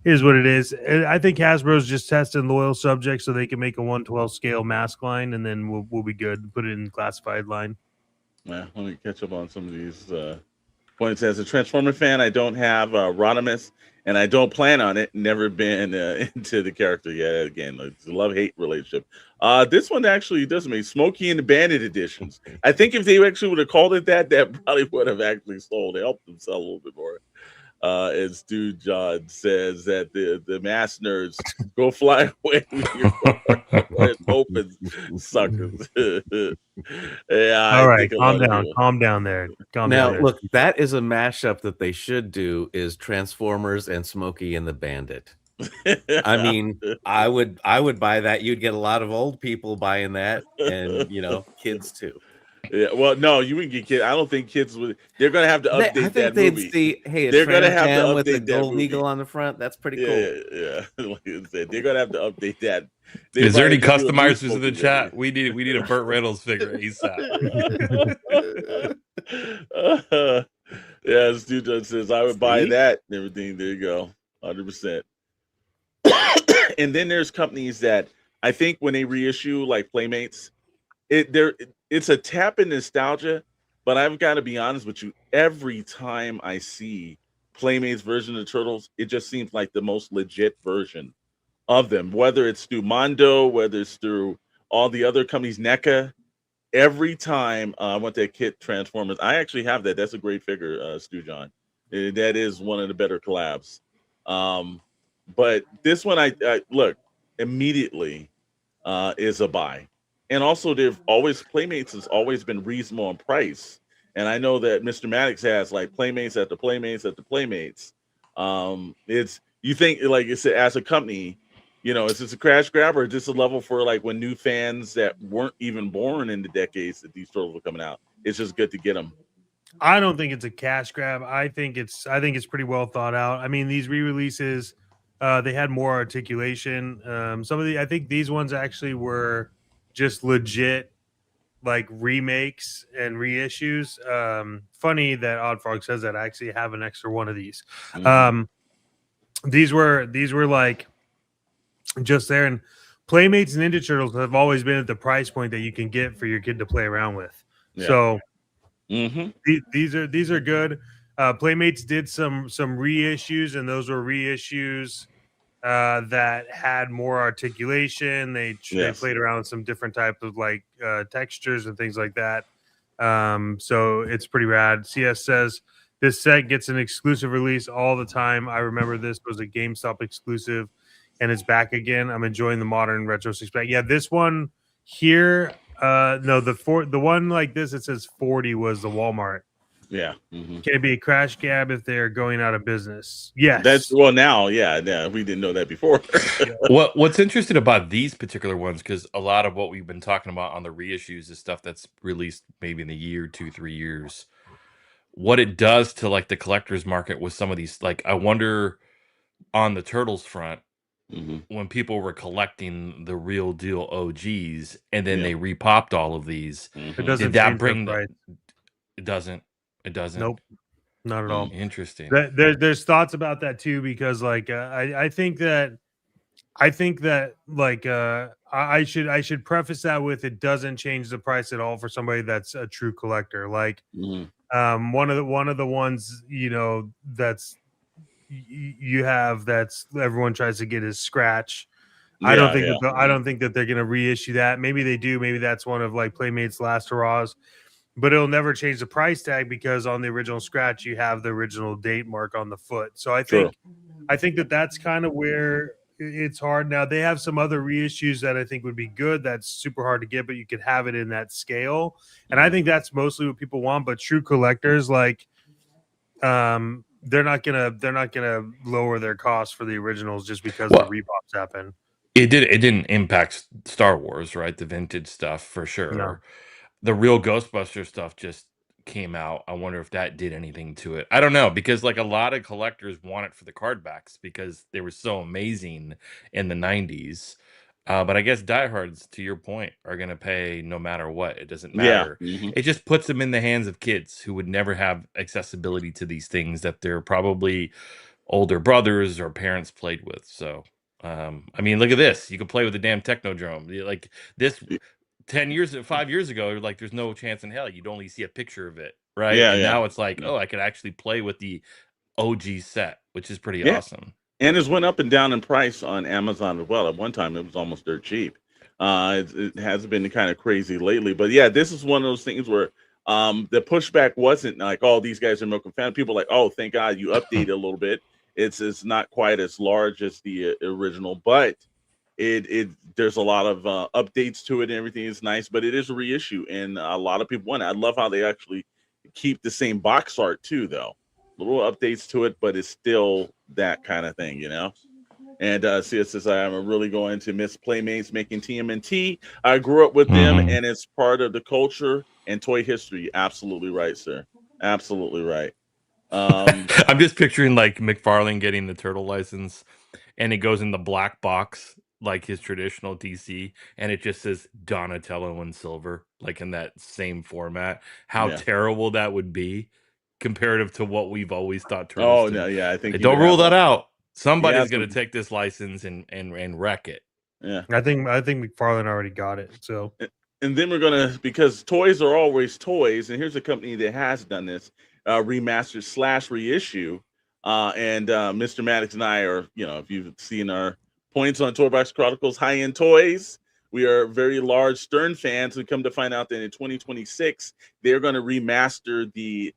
here's what it is. I think Hasbro's just testing loyal subjects so they can make a 1/12 scale mask line, and then we'll be good. Put it in classified line. Yeah, let me catch up on some of these points. As a Transformer fan, I don't have Rodimus, and I don't plan on it. Never been into the character yet. Again, it's a love-hate relationship. This one actually does make Smokey and the Bandit editions. I think if they actually would have called it that, that probably would have actually sold. It helped them sell a little bit more. As Stu John says that the mass nerds go fly away when it opens, suckers. Yeah, all right, calm down there. Now, look, that is a mashup that they should do, is Transformers and Smokey and the Bandit. I mean, I would buy that. You'd get a lot of old people buying that, and you know, kids too. Yeah, well, no, you wouldn't get kids. I don't think kids would. They're gonna have to update I think that they'd movie. see, hey, they're gonna have to update with the that gold movie. eagle on the front. That's pretty cool. Yeah. Like I said, they're gonna have to update that. Is there any customizers in the chat? We need a Burt Reynolds figure ASAP. Yeah, Stu John says I would buy that and everything. There you go, 100%. And then there's companies that I think when they reissue like Playmates, it's a tap in nostalgia, but I've got to be honest with you. Every time I see Playmates version of Turtles, it just seems like the most legit version of them. Whether it's through Mondo, whether it's through all the other companies, NECA. Every time I went to Kit Transformers, I actually have that. That's a great figure, Stu John. That is one of the better collabs. But this one, I look immediately is a buy. And also, Playmates has always been reasonable on price. And I know that Mr. Maddox has like Playmates after Playmates after Playmates. You think, like I said, as a company, you know, is this a crash grab or is this a level for like when new fans that weren't even born in the decades that these turtles were coming out? It's just good to get them. I don't think it's a cash grab. I think it's pretty well thought out. I mean, these re-releases, they had more articulation. I think these ones actually were just legit like remakes and reissues. Funny that Odd Frog says that. I actually have an extra one of these. These were like just there, and Playmates and Ninja Turtles have always been at the price point that you can get for your kid to play around with. Yeah. So these are good. Playmates did some reissues, and those were reissues that had more articulation. They played around with some different types of like textures and things like that. So it's pretty rad. CS says this set gets an exclusive release all the time. I remember this was a GameStop exclusive, and it's back again. I'm enjoying the modern retro six-pack. Yeah, this one here. No, the one like this, it says 40 was the Walmart. Yeah. Can it be a crash cab if they're going out of business? Yes. That's now. Yeah. We didn't know that before. What's interesting about these particular ones, because a lot of what we've been talking about on the reissues is stuff that's released maybe in a year, 2-3 years. What it does to like the collector's market with some of these, like I wonder on the Turtles front, when people were collecting the real deal OGs and then they repopped all of these, did that bring the price? It doesn't. It doesn't. Nope, not at all. Interesting. There's thoughts about that too, because like I think that like I should preface that with it doesn't change the price at all for somebody that's a true collector. Like one of the ones, you know, that's you have that's everyone tries to get is Scratch. I don't think that they're going to reissue that. Maybe they do. Maybe that's one of like Playmate's last hurrahs. But it'll never change the price tag because on the original scratch you have the original date mark on the foot. So I think that's kind of where it's hard. Now they have some other reissues that I think would be good. That's super hard to get, but you could have it in that scale. And I think that's mostly what people want. But true collectors, like, they're not gonna lower their costs for the originals just because the repops happen. It didn't impact Star Wars, right? The vintage stuff for sure. No. The real Ghostbuster stuff just came out. I wonder if that did anything to it. I don't know, because like a lot of collectors want it for the card backs because they were so amazing in the 90s. But I guess diehards, to your point, are going to pay no matter what. It doesn't matter. It just puts them in the hands of kids who would never have accessibility to these things that their probably older brothers or parents played with. So, I mean, look at this. You can play with the damn Technodrome. Like this 5 years ago, like there's no chance in hell. You'd only see a picture of it, right? Yeah, and yeah. now it's like, oh, I could actually play with the OG set, which is pretty awesome. And it's went up and down in price on Amazon as well. At one time, it was almost dirt cheap. It has been kind of crazy lately. But yeah, this is one of those things where the pushback wasn't like, oh, these guys are milking fan. People are like, oh, thank God you updated a little bit. It's not quite as large as the original, but there's a lot of updates to it and everything is nice, but it is a reissue and a lot of people want it. I love how they actually keep the same box art too, though. Little updates to it, but it's still that kind of thing, you know. And see, it says I'm really going to miss Playmates making TMNT. I grew up with them, and it's part of the culture and toy history. Absolutely right, sir. Absolutely right. I'm just picturing like McFarlane getting the turtle license, and it goes in the black box like his traditional DC, and it just says Donatello in silver, like in that same format. How terrible that would be comparative to what we've always thought turtles did. No, yeah, I think don't rule that out. Somebody's going to take this license and wreck it. Yeah, I think McFarlane already got it. So, and then we're gonna, because toys are always toys, and here's a company that has done this remastered / reissue. And Mr. Maddox and I are, you know, if you've seen our points on Toy Box Chronicles high-end toys, we are very large Stern fans. We come to find out that in 2026 they're going to remaster the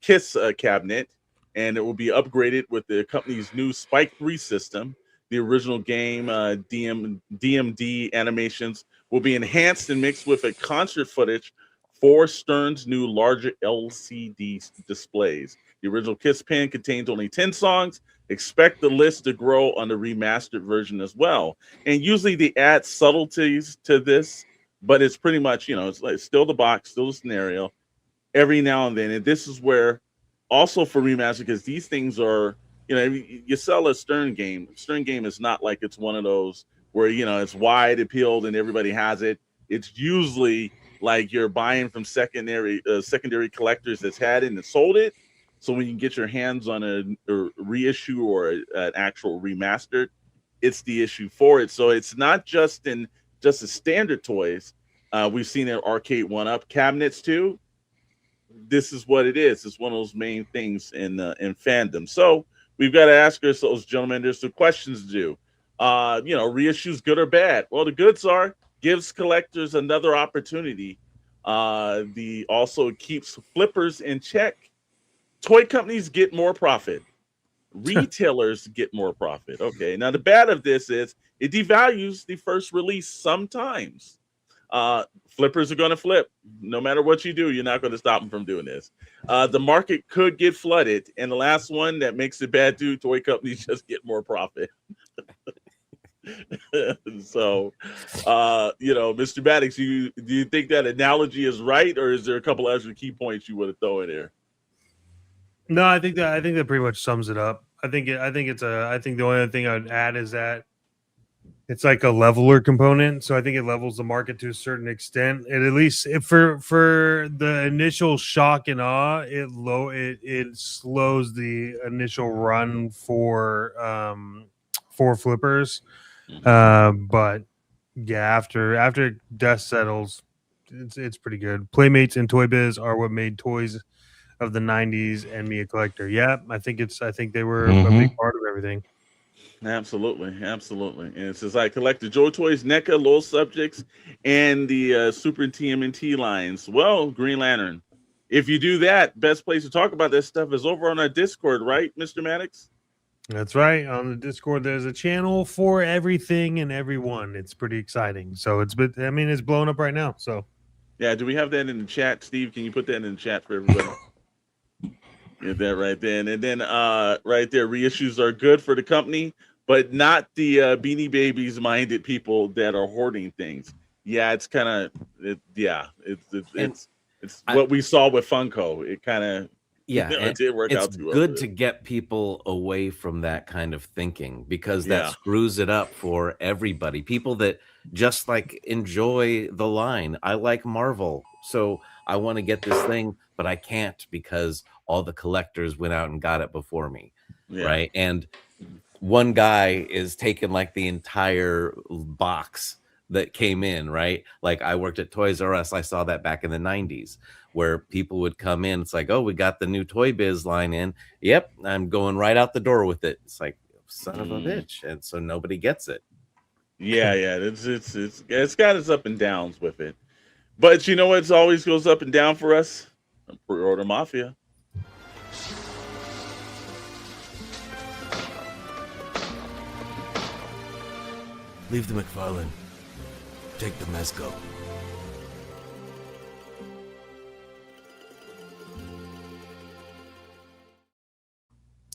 Kiss cabinet, and it will be upgraded with the company's new Spike 3 system. The original game DMD animations will be enhanced and mixed with a concert footage for Stern's new larger LCD displays. The original Kiss pen contains only 10 songs. Expect the list to grow on the remastered version as well. And usually they add subtleties to this, but it's pretty much, you know, it's like still the box, still the scenario every now and then. And this is where also for remaster, because these things are, you know, you sell a Stern game. Stern game is not like it's one of those where, you know, it's wide appealed and everybody has it. It's usually like you're buying from secondary collectors that's had it and sold it. So when you get your hands on a reissue or an actual remastered, it's the issue for it. So it's not just in the standard toys. We've seen it arcade 1-up cabinets too. This is what it is. It's one of those main things in fandom. So we've got to ask ourselves, gentlemen, there's some questions to do. You know, reissues good or bad? Well, the goods are gives collectors another opportunity. Also keeps flippers in check. Toy companies get more profit. Retailers get more profit. Okay. Now, the bad of this is it devalues the first release sometimes. Flippers are going to flip. No matter what you do, you're not going to stop them from doing this. The market could get flooded. And the last one that makes it bad too, toy companies just get more profit. So, you know, Mr. Maddox, do you think that analogy is right, or is there a couple extra key points you want to throw in there? No, I think that pretty much sums it up. I think the only other thing I'd add is that it's like a leveler component. So I think it levels the market to a certain extent. It at least for the initial shock and awe, it slows the initial run for flippers. But yeah, after dust settles, it's pretty good. Playmates and Toy Biz are what made toys of the 90s and me a collector. Yeah, I think they were a big part of everything. Absolutely. And it says I collect the Joy Toys, NECA, Lowell Subjects, and the Super TMNT lines. Well, Green Lantern, if you do that, best place to talk about this stuff is over on our Discord, right, Mr. Maddox? That's right. On the Discord, there's a channel for everything and everyone. It's pretty exciting. So it's blown up right now. So yeah, do we have that in the chat, Steve? Can you put that in the chat for everybody? Get that right there. And then right there, reissues are good for the company, but not the Beanie Babies minded people that are hoarding things. Yeah, it's kind of it's what we saw with Funko. It kind of it did work out too well. It's good to get people away from that kind of thinking, because that screws it up for everybody. People that just like enjoy the line. I like Marvel, so I want to get this thing, but I can't because all the collectors went out and got it before me, right? And one guy is taking like the entire box that came in, right? Like I worked at Toys R Us. I saw that back in the 90s where people would come in. It's like, oh, we got the new Toy Biz line in. Yep, I'm going right out the door with it. It's like, son of a bitch. And so nobody gets it. Yeah, it's got its up and downs with it. But you know what? It always goes up and down for us. Pre-order Mafia. Leave the McFarlane. Take the Mezco.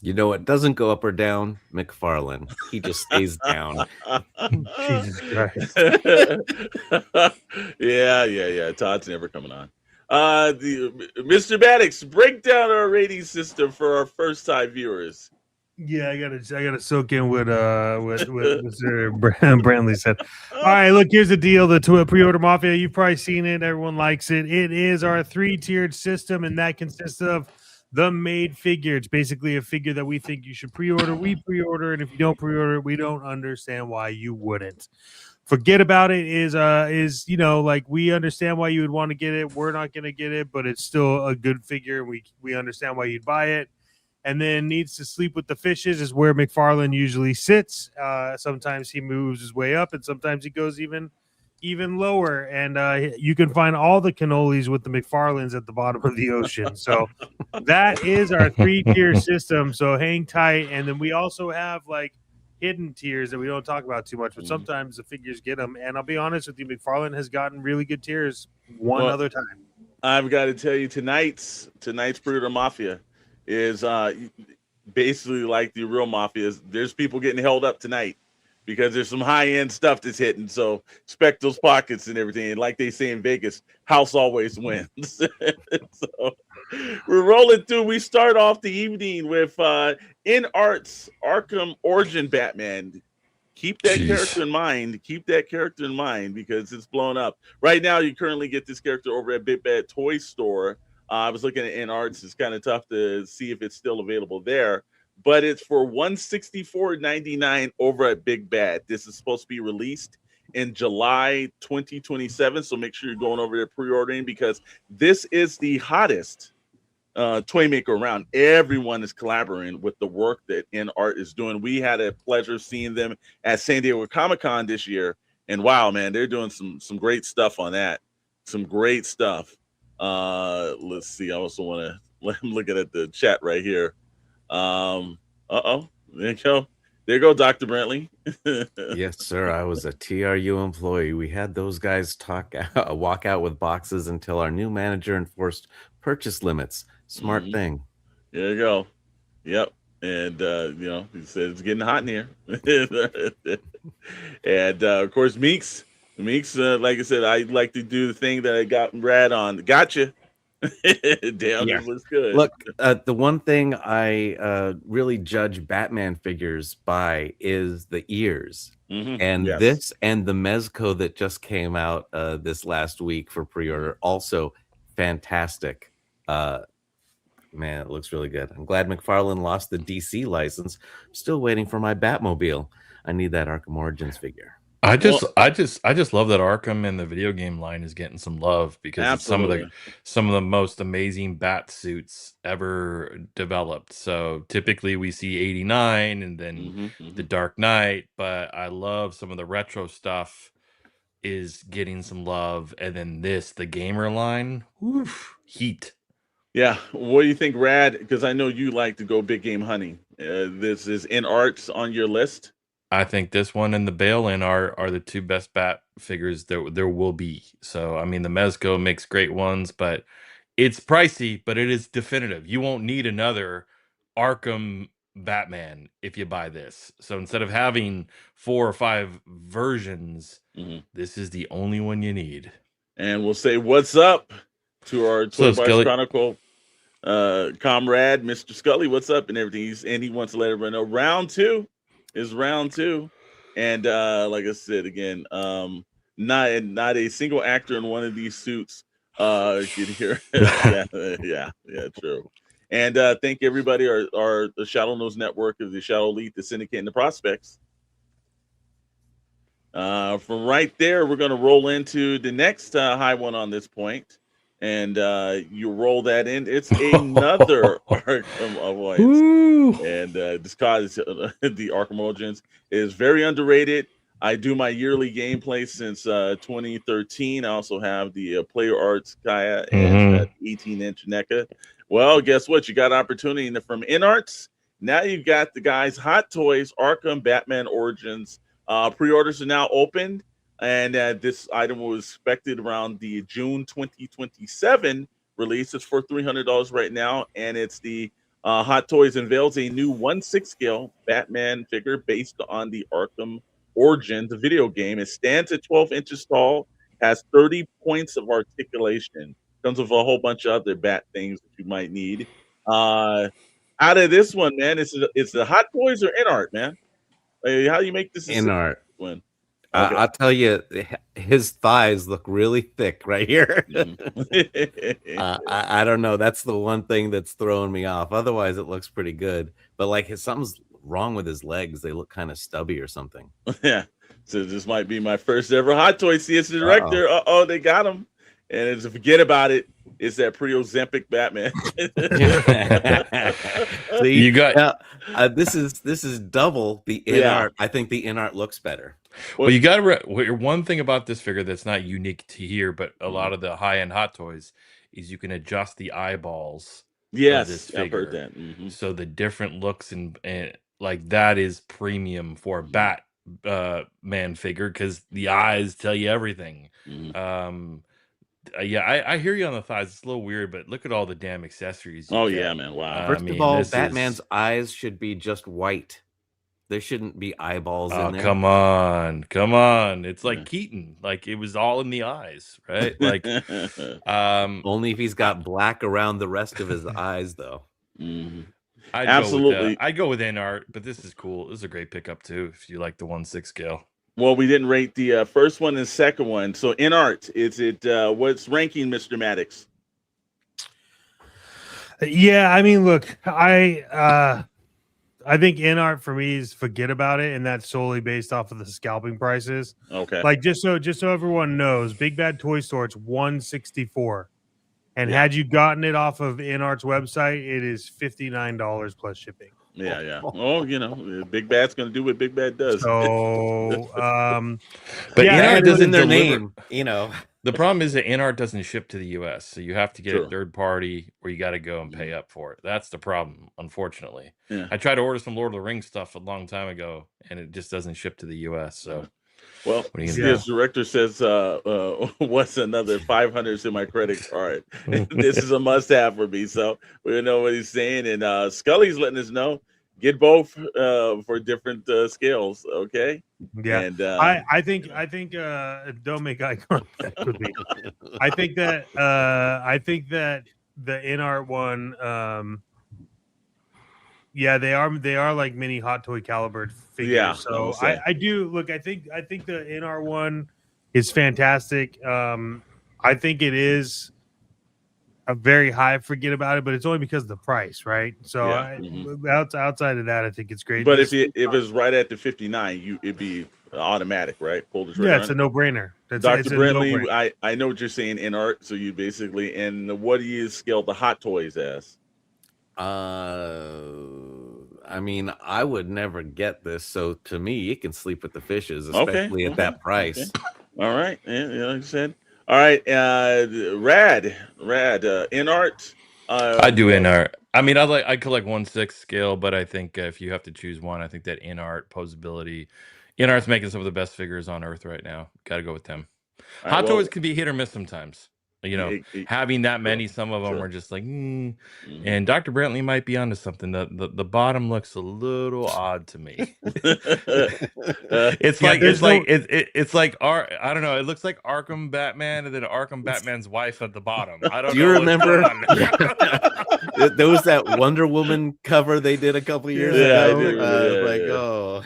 You know what doesn't go up or down? McFarlane. He just stays down. Jesus Christ. Yeah. Todd's never coming on. Mr. Maddox, break down our rating system for our first time viewers. Yeah, I gotta soak in what Mr. Brantley said. All right, look, here's the deal. The pre-order Mafia, you've probably seen it. Everyone likes it. It is our 3-tiered system, and that consists of the made figure. It's basically a figure that we think you should pre-order. We pre-order, and if you don't pre-order it, we don't understand why you wouldn't. Forget about it is like we understand why you would want to get it. We're not going to get it, but it's still a good figure. We understand why you'd buy it. And then needs to sleep with the fishes is where McFarlane usually sits. Sometimes he moves his way up, and sometimes he goes even lower. And you can find all the cannolis with the McFarlanes at the bottom of the ocean. So that is our 3-tier system. So hang tight. And then we also have like hidden tiers that we don't talk about too much, but sometimes the figures get them. And I'll be honest with you, McFarlane has gotten really good tiers other time. I've got to tell you, tonight's pre-order Mafia is basically like the real Mafia. There's people getting held up tonight because there's some high-end stuff that's hitting. So expect those pockets and everything. And like they say in Vegas, house always wins. So we're rolling through. We start off the evening with In Art's Arkham Origin Batman. Keep that character in mind. Keep that character in mind because it's blown up. Right now, you currently get this character over at Big Bad Toy Store. I was looking at In Arts. It's kind of tough to see if it's still available there, but it's for $164.99 over at Big Bad. This is supposed to be released in July 2027, so make sure you're going over there pre-ordering because this is the hottest toy maker around. Everyone is collaborating with the work that In Art is doing. We had a pleasure seeing them at San Diego Comic-Con this year, and wow, man, they're doing some great stuff on that. Some great stuff. Let's see. I also want to let him look at the chat right here. There you go. There you go, Dr. Brantley. Yes, sir. I was a TRU employee. We had those guys walk out with boxes until our new manager enforced purchase limits. Smart thing. There you go. Yep. And he said it's getting hot in here. And of course, Meeks, like I said, I like to do the thing that I got Brad on. Gotcha. Damn, it looks good. Look, the one thing I really judge Batman figures by is the ears. And this and the Mezco that just came out this last week for pre-order, also fantastic. Man, it looks really good. I'm glad McFarlane lost the DC license. I'm still waiting for my Batmobile. I need that Arkham Origins figure. I just love that Arkham and the video game line is getting some love because it's Absolutely. some of the most amazing bat suits ever developed. So typically we see 89 and then the Dark Knight, but I love some of the retro stuff is getting some love, and then the gamer line, oof, heat. Yeah. What do you think, Rad? Because I know you like to go big game hunting. This is in arts on your list. I think this one and the Bail-In are the two best bat figures there will be. So I mean, the Mezco makes great ones, but it's pricey, but it is definitive. You won't need another Arkham Batman if you buy this. So instead of having 4 or 5 versions, this is the only one you need. And we'll say what's up to our Toy Box Scully. Chronicle comrade, Mr. Scully. What's up and everything? He wants to let everyone know round 2 is round 2. And like I said again, not a single actor in one of these suits could hear. yeah, true. And thank everybody, the Shadow Knows Network of the Shadow Elite, the Syndicate, and the Prospects. From right there, we're going to roll into the next high one on this point. And you roll that in. It's another Arkham Alliance. And this cause the Arkham Origins is very underrated. I do my yearly gameplay since 2013. I also have the Player Arts Kaya and 18-inch NECA. Well, guess what? You got opportunity from InArts. Now you've got the guys' Hot Toys Arkham Batman Origins. Pre-orders are now open. And this item was expected around the June 2027 release. It's for $300 right now. And it's the Hot Toys unveils a new 1/6 scale Batman figure based on the Arkham Origins, the video game. It stands at 12 inches tall, has 30 points of articulation. Comes with a whole bunch of other bat things that you might need. Out of this one, man, it's the Hot Toys or InArt, man? How do you make this InArt one? Okay. I'll tell you, his thighs look really thick right here. I don't know. That's the one thing that's throwing me off. Otherwise, it looks pretty good. But like something's wrong with his legs. They look kind of stubby or something. Yeah. So this might be my first ever Hot Toy CS director. They got him. And to forget about it, it's that pre-Ozempic Batman. See, you got this is double the InArt. I think the InArt looks better. Well, you got to one thing about this figure that's not unique to here, but a lot of the high-end Hot Toys is you can adjust the eyeballs. Yes, of this figure. I've heard that. So the different looks and like that is premium for a Batman figure because the eyes tell you everything. Yeah, I hear you on the thighs. It's a little weird, but look at all the damn accessories. Yeah, man! Wow. First of all, Batman's eyes should be just white. There shouldn't be eyeballs in there. Come on! It's like Keaton. Like it was all in the eyes, right? Like only if he's got black around the rest of his eyes, though. Absolutely, I'd go with InArt, but this is cool. This is a great pickup too if you like the 1/6 scale. Well, we didn't rate the first one and second one. So InArt, is it what's ranking, Mr. Maddox? Yeah, I mean, look, I think InArt for me is forget about it, and that's solely based off of the scalping prices. Okay. Like just so everyone knows, Big Bad Toy Store, it's $164. And had you gotten it off of InArt's website, it is $59 plus shipping. Yeah. Oh, Big Bad's gonna do what Big Bad does. So but InArt doesn't their deliver. name, The problem is that InArt doesn't ship to the US, so you have to get a third party or you got to go and pay up for it. That's the problem, unfortunately. Yeah. I tried to order some Lord of the Rings stuff a long time ago, and it just doesn't ship to the US. So, well, CS director says, "What's another 500s in my credit card?" This is a must-have for me. So we know what he's saying, and Scully's letting us know. Get both for different scales, okay? Yeah, and I think don't make eye contact with me. I think that the InArt one, they are like mini Hot Toy calibered figures. Yeah, so I do look. I think the InArt one is fantastic. I think it is. a very high forget about it, but it's only because of the price, right? So outside of that, I think it's great. But if it's right at the 59, it'd be automatic, right? Pull the trigger. Yeah, it's a no-brainer. Dr. Brentley, I know what you're saying in art. So you basically, and what do you scale the Hot Toys as? I mean, I would never get this, so to me, it can sleep with the fishes, especially at that price. Okay. All right, yeah, like I said. All right, rad, in art. I do in art. I mean, I collect 1/6 scale, but I think if you have to choose one, I think that in art posability, in art's making some of the best figures on Earth right now. Got to go with them. Hot Toys can be hit or miss sometimes. You know, having that many, some of them are just like, and Dr. Brantley might be onto something. The bottom looks a little odd to me. It's like I don't know. It looks like Arkham Batman and then Arkham Batman's wife at the bottom. I don't know. Do you remember there was that Wonder Woman cover they did a couple years ago?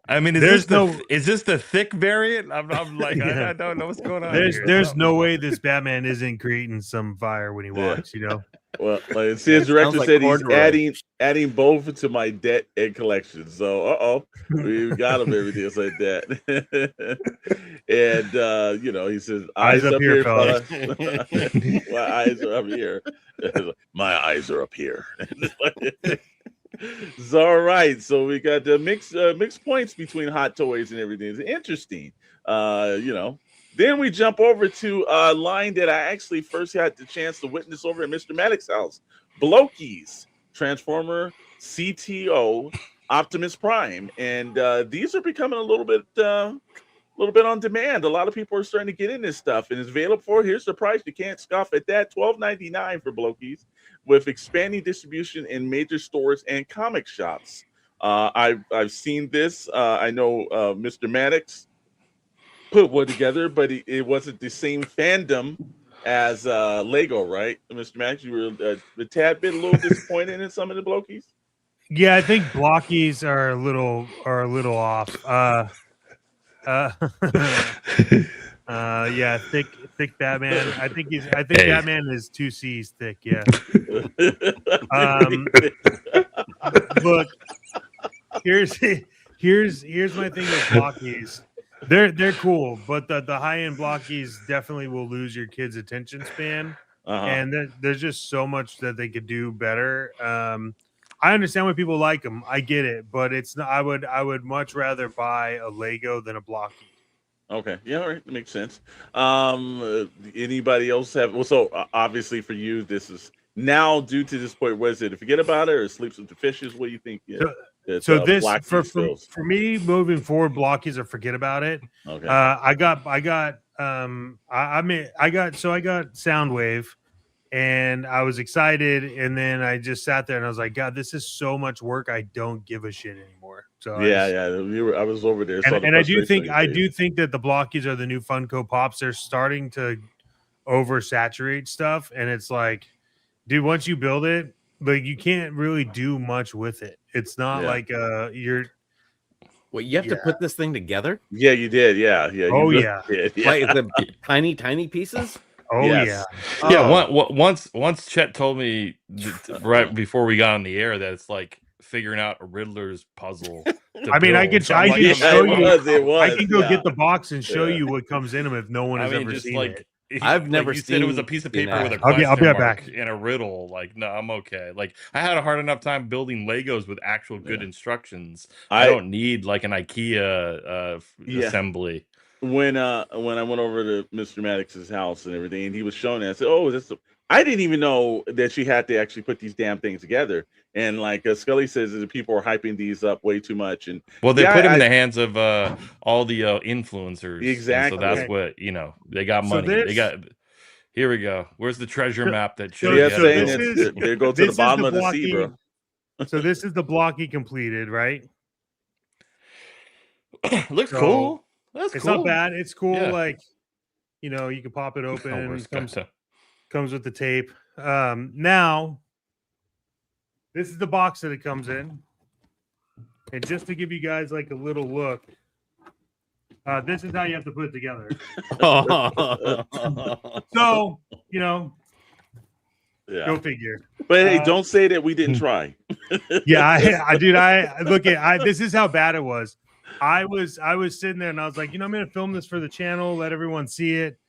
I mean, is this the thick variant? I'm like, I don't know what's going on. There's no way this Batman isn't creating some fire when he walks, you know. Well, like his director said he's adding both to my debt and collection. So we've got him everything like that. And you know, he says eyes up here, fellas. My eyes are up here. My eyes are up here. It's all right. So we got the mixed points between Hot Toys and everything. It's interesting. You know. Then we jump over to a line that I actually first had the chance to witness over at Mr. Maddox's house. Blokey's Transformer CTO Optimus Prime. And these are becoming a little bit on demand. A lot of people are starting to get in this stuff. And it's available for, here's the price. You can't scoff at that. $12.99 for Blokey's, with expanding distribution in major stores and comic shops. I've seen this. I know Mr. Maddox put one together, but it wasn't the same fandom as Lego, right, Mr. Max? You were a tad bit a little disappointed in some of the Blokies. Yeah, I think Blockies are a little off. Yeah, thick Batman. I think Batman is 2 C's thick. Yeah. Look, here's my thing with Blockies. They're cool, but the high end Blockies definitely will lose your kid's attention span, and there's just so much that they could do better. I understand why people like them. I get it, but it's not. I would much rather buy a Lego than a Blocky. Okay, yeah, all right, that makes sense. Anybody else have? Well, so obviously for you, this is now due to this point. What is it? Forget about it, or sleeps with the fishes? What do you think? Yeah. So this for me moving forward, Blockies or forget about it. Okay. I got Soundwave, and I was excited, and then I just sat there and I was like, God, this is so much work. I don't give a shit anymore. So I was over there, and I do think that the Blockies are the new Funko Pops. They're starting to oversaturate stuff, and it's like, dude, once you build it, like you can't really do much with it. It's not like you're. Well, you have to put this thing together. Yeah, you did. Yeah. Oh yeah. Like the tiny pieces. Oh yes. Yeah. Yeah. Once Chet told me right before we got on the air that it's like figuring out a Riddler's puzzle. I mean, I can show you. I can go get the box and show you what comes in them if no one has ever seen it. I've never seen. Said it was a piece of paper with a I'll be right mark back. and a riddle. Like, no, I'm okay. Like, I had a hard enough time building Legos with actual good instructions. I don't need like an IKEA assembly. When I went over to Mr. Maddox's house and everything, and he was showing it, I said, "Oh, I didn't even know that you had to actually put these damn things together." And like Scully says, that people are hyping these up way too much. And well, they put them in the hands of all the influencers. Exactly. So that's what they got money. They got. Here we go. Where's the treasure map that shows? They go to the bottom of the sea, bro. So this is the Blocky completed, right? Looks cool. It's not bad. It's cool. Yeah. Like, you can pop it open. Comes with the tape. Now, this is the box that it comes in. And just to give you guys like a little look, this is how you have to put it together. So, Go figure. But hey, don't say that we didn't try. Yeah, this is how bad it was. I was sitting there and I was like, I'm going to film this for the channel, let everyone see it.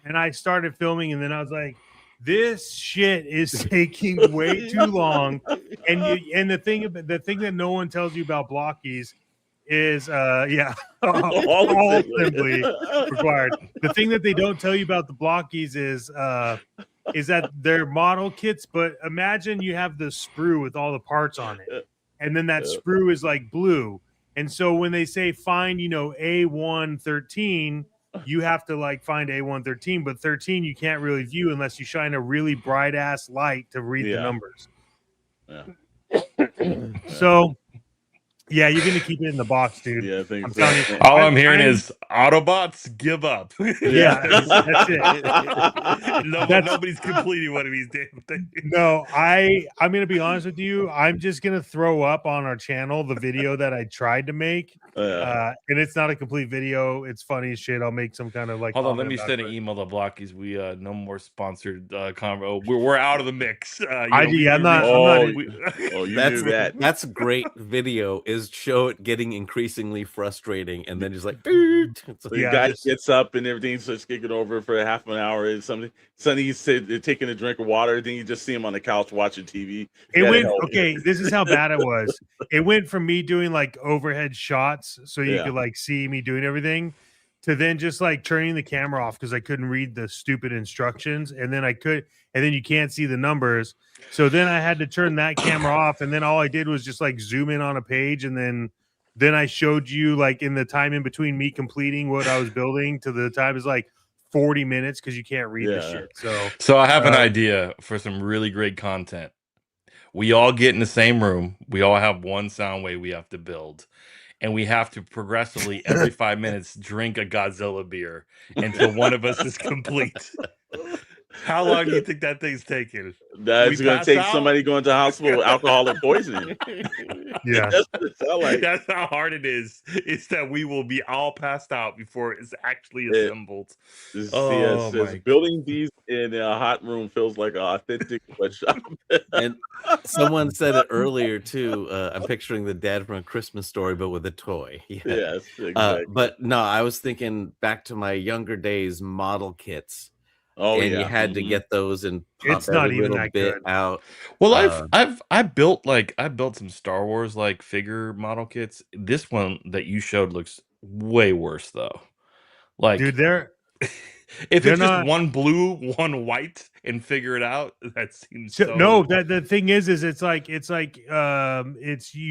And I started filming, and then I was like, this shit is taking way too long. And the thing that no one tells you about blockies is all assembly required. The thing that they don't tell you about the blockies is that they're model kits, but imagine you have the sprue with all the parts on it, and then that sprue is like blue. And so when they say find, A113, you have to like find A113, but 13 you can't really view unless you shine a really bright ass light to read the numbers. Yeah. So yeah, you're gonna keep it in the box, dude. Yeah, I think I'm so. telling you. All I'm hearing is Autobots give up. Yeah, that's it. Nobody's completing one of these damn things. No, I'm gonna be honest with you. I'm just gonna throw up on our channel the video that I tried to make. And it's not a complete video. It's funny as shit. I'll make some kind of like. Hold on, let me send an email to Blockies. We no more sponsored convo. We're out of the mix. I'm not. That's a great video. Is show it getting increasingly frustrating, and then just like, so the guy gets up and everything starts kicking over for half an hour and something. Suddenly he's taking a drink of water. Then you just see him on the couch watching TV. This is how bad it was. It went from me doing like overhead shots so you could like see me doing everything to then just like turning the camera off because I couldn't read the stupid instructions, and then you can't see the numbers. So then I had to turn that camera off, and then all I did was just like zoom in on a page, and then I showed you like in the time in between me completing what I was building to the time is like 40 minutes because you can't read the shit. So I have an idea for some really great content. We all get in the same room. We all have one sound wave we have to build. And we have to progressively every 5 minutes drink a Godzilla beer until one of us is complete. How long do you think that thing's taking? That's going to take somebody going to the hospital with alcoholic poisoning. Yeah, that's how hard it is. It's that we will be all passed out before it's actually assembled. Building these in a hot room feels like an authentic sweatshop. And someone said it earlier too. I'm picturing the dad from A Christmas Story, but with a toy. Yeah. Yes, exactly. But no, I was thinking back to my younger days, model kits. You had to get those and pop it's not even that bit good out. Well, I built some Star Wars like figure model kits. This one that you showed looks way worse though. Like, dude, if it's just one blue, one white, and figure it out, that seems so. No, the thing is it's like you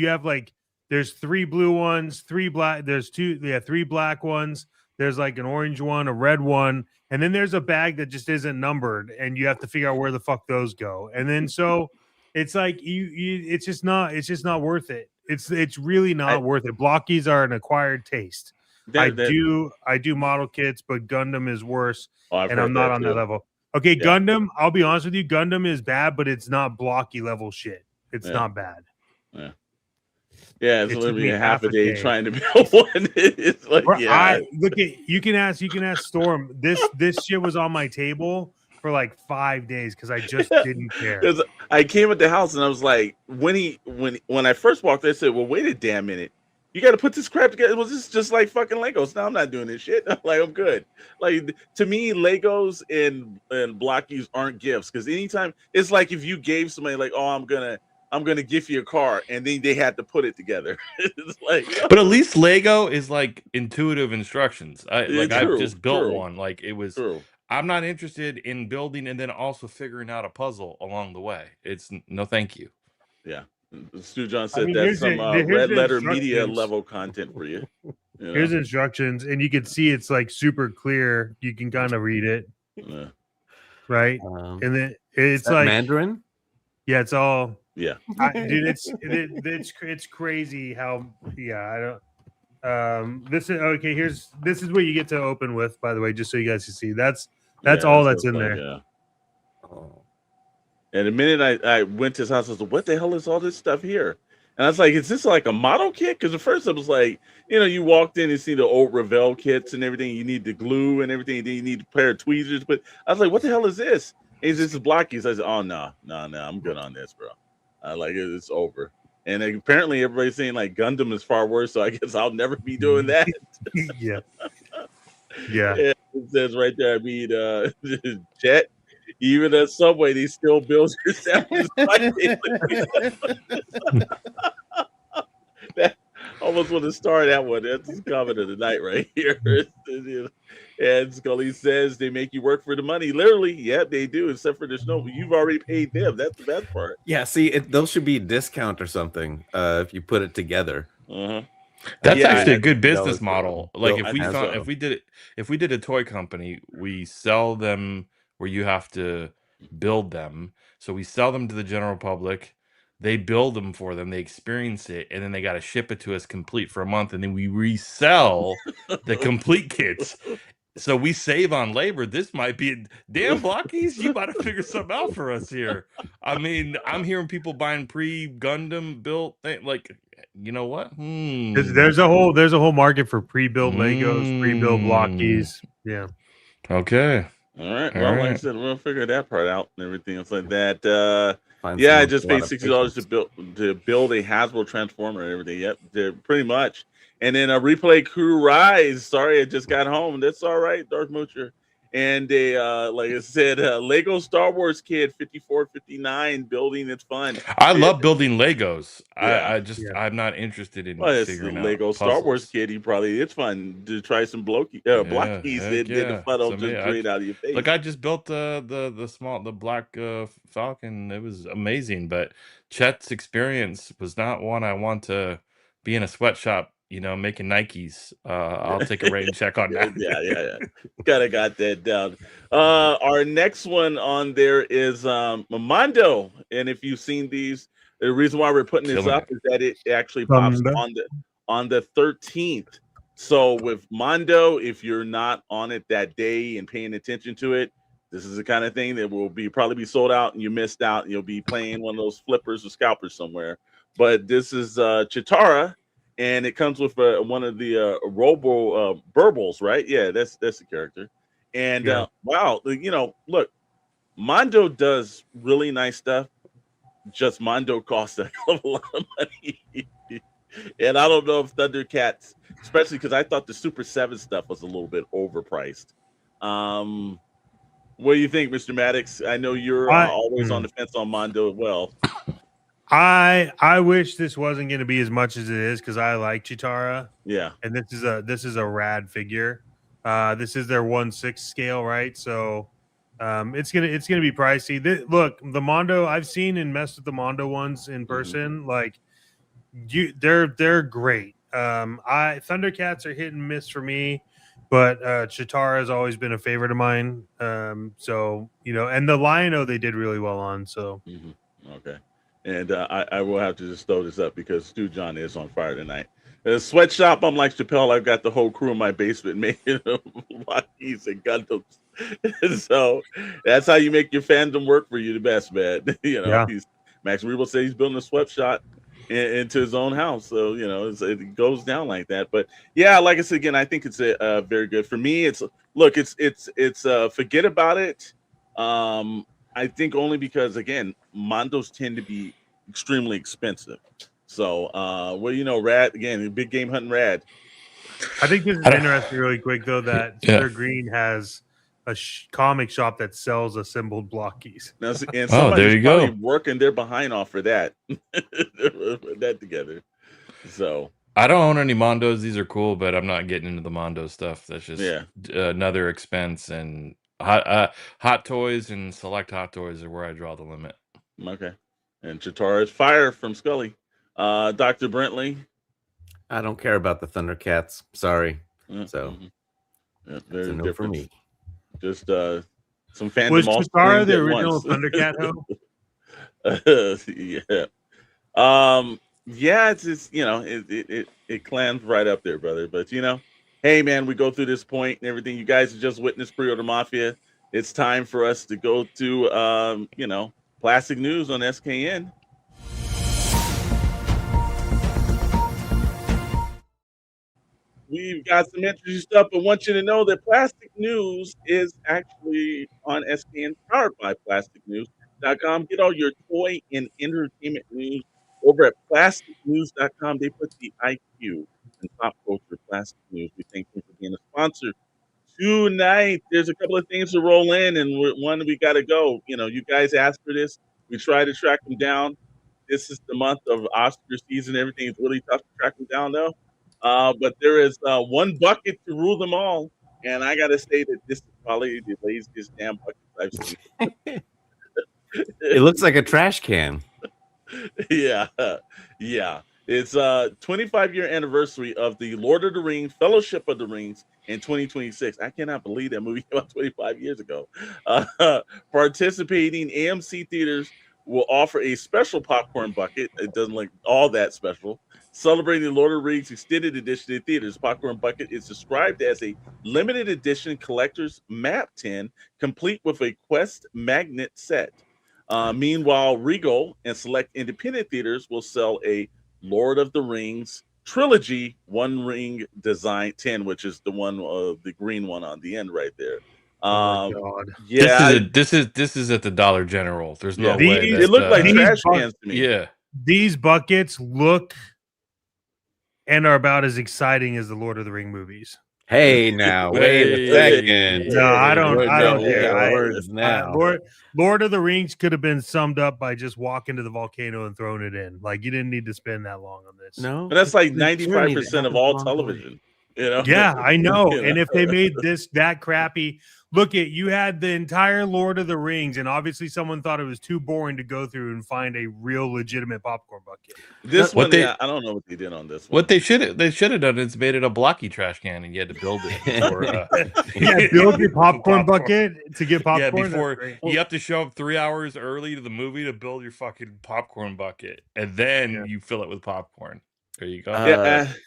have like there's 3 blue ones, 3 black. There's 3 black ones. There's like an orange one, a red one. And then there's a bag that just isn't numbered, and you have to figure out where the fuck those go. And then so it's like it's just not worth it. It's really not worth it. Blockies are an acquired taste. I do model kits, but Gundam is worse, and I'm not on that level. Okay, yeah. Gundam, I'll be honest with you, Gundam is bad, but it's not blocky level shit. It's not bad. Yeah. Yeah, it's literally half a day trying to build one. It's like, you can ask Storm. This shit was on my table for like 5 days because I just didn't care. I came at the house and I was like, when I first walked there, I said, well, wait a damn minute. You got to put this crap together. Well, this is just like fucking Legos. No, I'm not doing this shit. I'm good. Like, to me, Legos and blockies aren't gifts because anytime it's like if you gave somebody like, oh, I'm gonna gift you a car, and then they had to put it together. It's like, but at least Lego is like intuitive instructions. I just built one. Like it was. True. I'm not interested in building and then also figuring out a puzzle along the way. It's no, thank you. Yeah, Stu John said that's some red letter media level content for you. Here's instructions, and you can see it's like super clear. You can kind of read it, right? And then it's like Mandarin. Yeah, it's all. Yeah, dude, it's crazy how I don't. This is okay. This is what you get to open with, by the way, just so you guys can see. That's all that's in there. Yeah. And the minute I went to his house, I was like, "What the hell is all this stuff here?" And I was like, "Is this like a model kit?" Because at first it was like, you walked in and see the old Revell kits and everything. You need the glue and everything. Then you need a pair of tweezers. But I was like, "What the hell is this?" Hey, this is Blockies. I said, oh no, I'm good on this, bro. Like it's over. And apparently everybody's saying like Gundam is far worse, so I guess I'll never be doing that. Yeah. Yeah, it says right there. I mean, Jet, even at Subway, they still build your sandwiches. That almost want to start that one. That's his comment of the night right here. And Scully says they make you work for the money. Literally, yeah, they do, except for the snow. You've already paid them. That's the best part. Yeah, see, those should be a discount or something if you put it together. That's actually a good business model. Like if we did a toy company, we sell them where you have to build them. So we sell them to the general public. They build them for them. They experience it, and then they got to ship it to us complete for a month, and then we resell the complete kits. So we save on labor. This might be damn Blockies. You got to figure something out for us here. I mean, I'm hearing people buying pre-Gundam built thing. Like, you know what? There's a whole market for pre-built Legos, pre-built Blockies. Yeah. Okay. All right. Well, like I said, we'll figure that part out and everything else like that. Yeah, I just paid $60 to build a Hasbro Transformer and everything. Yep, pretty much. And then a Replay Crew Rise. Sorry, I just got home. That's all right, Darth Moocher. And like I said, Lego Star Wars kid 5459 building. It's fun. I love building Legos. Yeah. I'm not interested in figuring out Lego puzzles. Star Wars kid. It's fun to try some Blockies. The fun will just create out of your face. Look, I just built the black Falcon. It was amazing, but Chet's experience was not one I want to be in a sweatshop. Making Nikes. I'll take a rating check on that. Yeah. Gotta got that down. Our next one on there is Mondo. And if you've seen these, the reason why we're putting this up is that it actually pops on the 13th. So with Mondo, if you're not on it that day and paying attention to it, this is the kind of thing that will probably be sold out and you missed out. And you'll be playing one of those flippers or scalpers somewhere. But this is Chitara. And it comes with one of the Robo Burbles, right? Yeah, that's the character. And wow, look, Mondo does really nice stuff. Just Mondo costs a hell of a lot of money. And I don't know if Thundercats, especially because I thought the Super 7 stuff was a little bit overpriced. What do you think, Mr. Maddox? I know you're always on the fence on Mondo as well. I wish this wasn't going to be as much as it is because I like Chitara. Yeah, and this is a rad figure. This is their 1/6 scale, right? So it's gonna be pricey. Look, the Mondo I've seen and messed with the Mondo ones in person. Like they're great. Thundercats are hit and miss for me, but Chitara has always been a favorite of mine. So and the Lion-O they did really well on. So okay. And I will have to just throw this up because Stu John is on fire tonight. Sweatshop, I'm like Chappelle. I've got the whole crew in my basement making Blockies and Gundams. So that's how you make your fandom work for you the best, man. Max Rebo said he's building a sweatshop into his own house. So, it goes down like that. But yeah, like I said, again, I think it's a very good for me. It's forget about it. I think only because, again, Mondos tend to be extremely expensive. So, Rad, again, big game hunting Rad. I think this is interesting really quick, though, that Sir Green has a comic shop that sells assembled Blockies. Now, and there you go. Working their behind off for that. Put that together. So I don't own any Mondos. These are cool, but I'm not getting into the Mondo stuff. That's just another expense. And hot toys and select hot toys are where I draw the limit. Okay. And Chitara's fire from Scully. Dr. Brentley. I don't care about the Thundercats. Sorry. So that's a no for me. Just some fandom. Was Chitara the original Thundercat hoe? Yeah. It's just it clams right up there, brother. But hey man, we go through this point and everything. You guys have just witnessed Pre-Order Mafia. It's time for us to go to plastic news on SKN. we've got some interesting stuff, but want you to know that Plastic News is actually on SPN, powered by plasticnews.com. Get all your toy and entertainment news over at plasticnews.com. They put the IQ in pop culture. Plastic News. We thank them for being a sponsor tonight. There's a couple of things to roll in, and one we got to go. You know, you guys asked for this. We try to track them down. This is the month of Oscar season. Everything's really tough to track them down, though. But there is one bucket to rule them all, and I got to say that this is probably the laziest damn bucket I've seen. It looks like a trash can. Yeah. It's 25-year anniversary of the Lord of the Rings, Fellowship of the Rings in 2026. I cannot believe that movie came out 25 years ago. Participating AMC theaters will offer a special popcorn bucket. It doesn't look all that special. Celebrating the Lord of the Rings extended edition in theaters. Popcorn bucket is described as a limited edition collector's map tin, complete with a Quest magnet set. Meanwhile, Regal and select independent theaters will sell a Lord of the Rings trilogy, one ring design 10, which is the one, the green one on the end right there. Oh God. Yeah, This is at the Dollar General. There's no way. It looked like trash cans to me. Yeah, these buckets look and are about as exciting as the Lord of the Ring movies. Hey, now wait a second. No, I don't care. Words now. Lord of the Rings could have been summed up by just walking to the volcano and throwing it in. Like, you didn't need to spend that long on this. No, but that's like 95% of all television. You know? Yeah, I know. You know? And if they made this that crappy, look at you had the entire Lord of the Rings, and obviously someone thought it was too boring to go through and find a real legitimate popcorn bucket. This one, I don't know what they did on this one. What they should have done is made it a blocky trash can, and you had to build it before. Build your popcorn bucket to get popcorn. Yeah, before you have to show up 3 hours early to the movie to build your fucking popcorn bucket, and then you fill it with popcorn. There you go.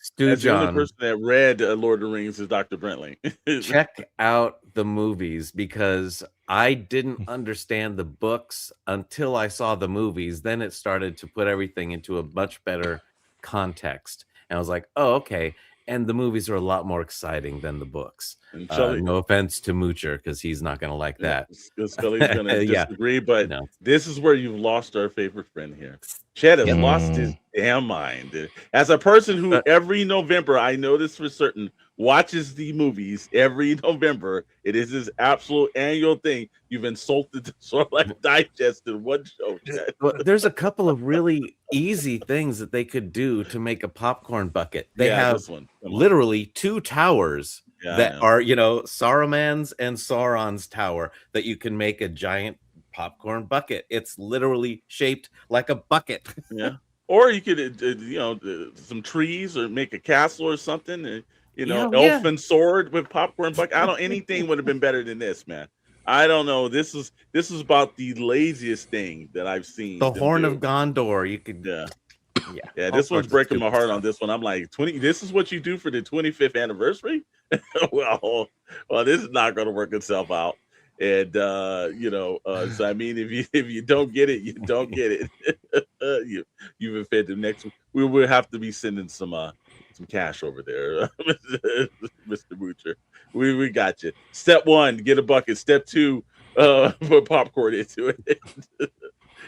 Stu the only person that read Lord of the Rings is Dr. Brentley. Check out the movies, because I didn't understand the books until I saw the movies. Then it started to put everything into a much better context. And I was like, oh, okay. And the movies are a lot more exciting than the books. No offense to Moocher, because he's not going to like that. Scully's going to disagree, but this is where you've lost our favorite friend here. Chet has lost his damn mind. As a person who every November, I know this for certain, watches the movies every November, it is his absolute annual thing. You've insulted the Sort of like Digest in one show. Well, there's a couple of really easy things that they could do to make a popcorn bucket. They have literally two towers that are, Saruman's and Sauron's tower that you can make a giant popcorn bucket. It's literally shaped like a bucket. Yeah. Or you could, some trees, or make a castle or something. Elfin sword with popcorn bucket. Anything would have been better than this, man. I don't know. This is about the laziest thing that I've seen. The Horn of Gondor. You could, yeah. This one's breaking my heart on this one. I'm like, 20. This is what you do for the 25th anniversary. well, this is not going to work itself out. And so I mean, if you don't get it, you don't get it. You've offended. Next, we will have to be sending some cash over there, Mr. Moocher. We got you. Step 1, get a bucket. Step 2, put popcorn into it.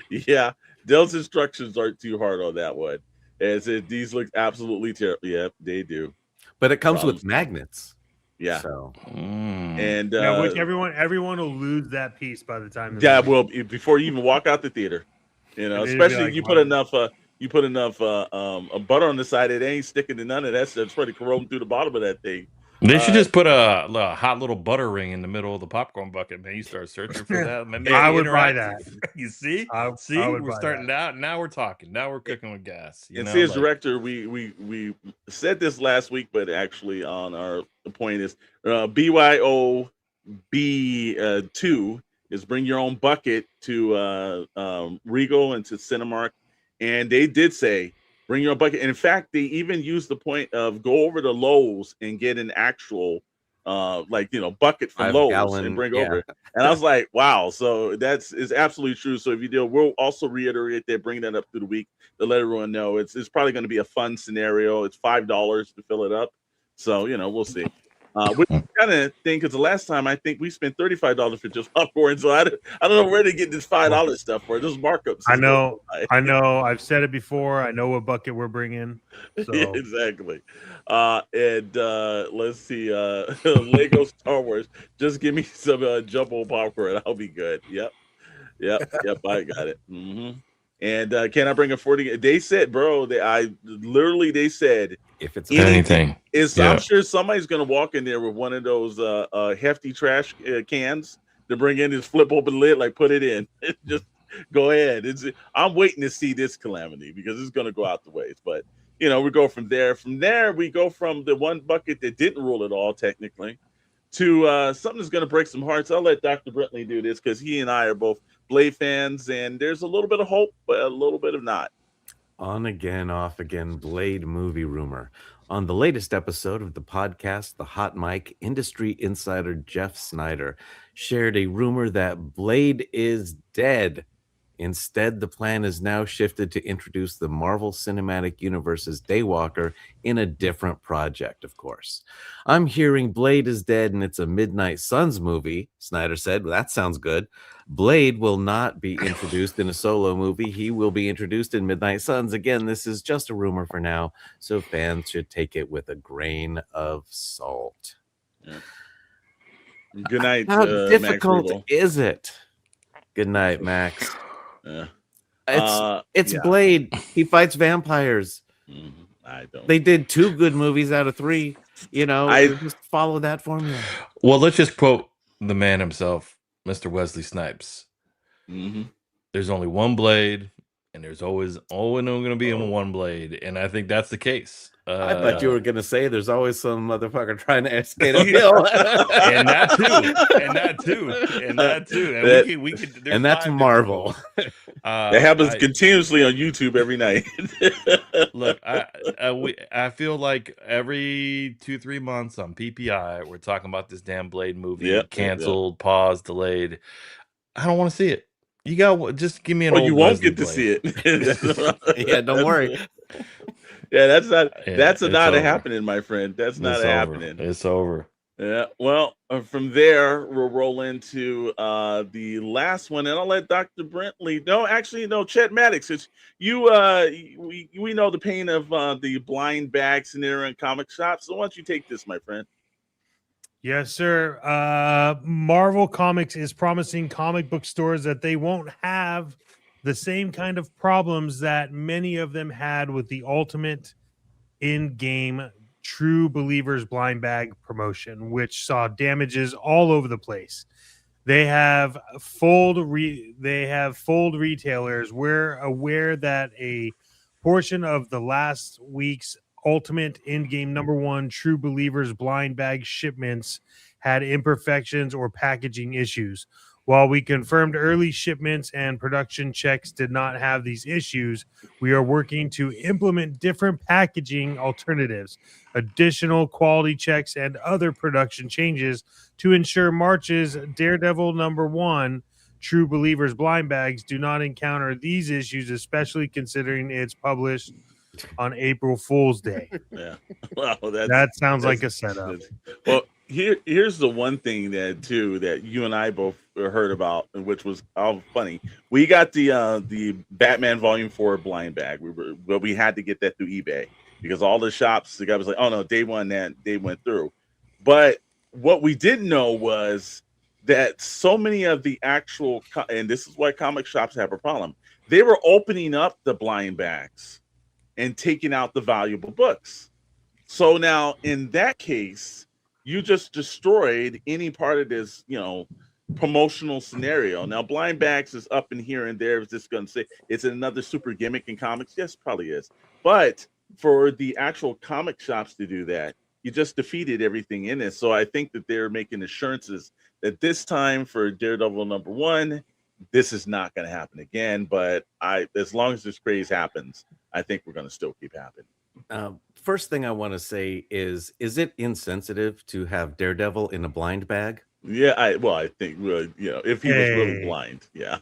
Yeah, those instructions aren't too hard on that one. As these look absolutely terrible. Yeah, they do. But it comes with magnets. Yeah. So, and which everyone will lose that piece by the time. Well, before you even walk out the theater, especially if you put enough. You put enough butter on the side, it ain't sticking to none of that. That's pretty corroding through the bottom of that thing. They should just put a hot little butter ring in the middle of the popcorn bucket, man. You start searching for that. I would buy that. You see? We're starting out. Now we're talking. Now we're cooking with gas. As director, we said this last week, but actually on our point is BYOB 2 is bring your own bucket to Regal and to Cinemark. And they did say, bring your own bucket. And in fact, they even used the point of go over to Lowe's and get an actual, bucket from Lowe's and bring over. And I was like, wow. So is absolutely true. So if you do, we'll also reiterate that, bring that up through the week to let everyone know it's probably going to be a fun scenario. It's $5 to fill it up. So we'll see. Which kind of thing, because the last time I think we spent $35 for just popcorn, so I don't know where to get this $5 stuff for. Those markups. I know. I've said it before. I know what bucket we're bringing. So. Yeah, exactly. And let's see. Lego Star Wars. Just give me some jumbo popcorn. I'll be good. Yep. I got it. And can I bring a 40? They said, bro. They said if it's anything. I'm sure somebody's gonna walk in there with one of those hefty trash cans to bring in his flip open lid, like put it in. Just go ahead. I'm waiting to see this calamity because it's gonna go out the ways. But we go from there. From there, we go from the one bucket that didn't rule at all, technically, to something that's gonna break some hearts. I'll let Dr. Brentley do this because he and I are both Blade fans, and there's a little bit of hope, but a little bit of not. On again, off again, Blade movie rumor. On the latest episode of the podcast, the Hot Mic, industry insider Jeff Snyder shared a rumor that Blade is dead. Instead, the plan is now shifted to introduce the Marvel Cinematic Universe's Daywalker in a different project, of course. I'm hearing Blade is dead and it's a Midnight Suns movie, Snyder said. Well, that sounds good. Blade will not be introduced in a solo movie. He will be introduced in Midnight Suns. Again, this is just a rumor for now, so fans should take it with a grain of salt. Yeah. Good night, How difficult Max is it? Good night, Max. Yeah. It's Blade. He fights vampires. I don't. They did 2 good movies out of 3. Just follow that formula. Well, let's just quote the man himself, Mr. Wesley Snipes. There's only one Blade, and there's always going to be one Blade, and I think that's the case. I thought you were going to say there's always some motherfucker trying to escape a hill. and that too. We could, and that's Marvel. That happens continuously on YouTube every night. Look, I feel like every 2-3 months on PPI, we're talking about this damn Blade movie. Canceled, paused, delayed. I don't want to see it. You got just give me an. You won't get to see it. Yeah, don't worry. Yeah, that's not happening, my friend. That's not happening. It's over. Yeah. Well, from there we'll roll into the last one, and I'll let Dr. Brentley. No, Chet Maddox. It's you. We know the pain of the blind bag scenario in comic shops. So why don't you take this, my friend? Yes, sir. Marvel Comics is promising comic book stores that they won't have the same kind of problems that many of them had with the Ultimate in-game True Believers blind bag promotion, which saw damages all over the place. They have fold retailers. We're aware that a portion of the last week's Ultimate in-game #1 True Believers blind bag shipments had imperfections or packaging issues. While we confirmed early shipments and production checks did not have these issues, we are working to implement different packaging alternatives, additional quality checks, and other production changes to ensure March's Daredevil #1 True Believers blind bags do not encounter these issues, especially considering it's published on April Fool's Day. Yeah. Wow, that sounds like a setup. Well, here's the one thing that you and I both heard about, which was funny. We got the Batman Volume 4 blind bag. We had to get that through eBay because all the shops, the guy was like, "Oh no, day one that they went through." But what we didn't know was that so many of the actual, and this is why comic shops have a problem, they were opening up the blind bags and taking out the valuable books. So now in that case, you just destroyed any part of this, promotional scenario. Now, blind bags is up in here and there. I was just going to say, it's another super gimmick in comics. Yes, probably is. But for the actual comic shops to do that, you just defeated everything in it. So I think that they're making assurances that this time for Daredevil #1, this is not going to happen again. But as long as this craze happens, I think we're going to still keep happening. First thing I want to say is it insensitive to have Daredevil in a blind bag? Yeah, I think if he was really blind, yeah.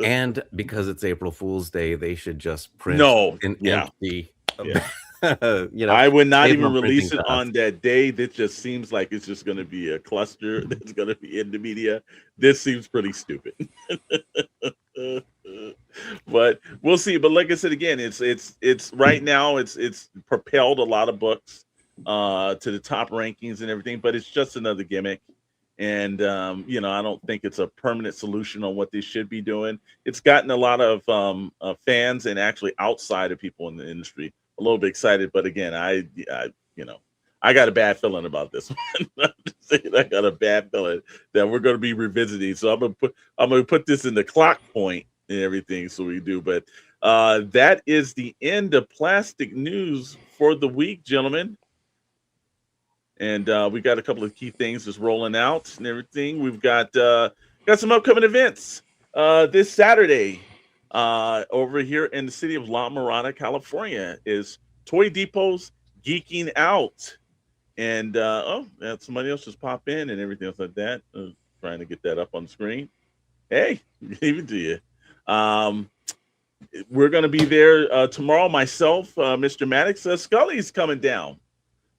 And because it's April Fool's Day, they should just print an empty. Yeah. I would not save even on release printing it costs. on that day. This just seems like it's just going to be a cluster that's going to be in the media. This seems pretty stupid. But we'll see. But like I said again, it's right now it's propelled a lot of books to the top rankings and everything, but it's just another gimmick. And I don't think it's a permanent solution on what they should be doing. It's gotten a lot of fans and actually outside of people in the industry a little bit excited. But again, I got a bad feeling about this one. I'm just saying, I got a bad feeling that we're going to be revisiting. So I'm gonna put this in the clock point and everything. So we do. But that is the end of plastic news for the week, gentlemen. And we got a couple of key things just rolling out and everything. We've got some upcoming events this Saturday over here in the city of La Mirada, California. Is Toy Depot's Geeking Out, and somebody else just pop in and everything else like that. Trying to get that up on the screen. Hey, even to you. We're going to be there tomorrow. Myself, Mr. Maddox, Scully's coming down.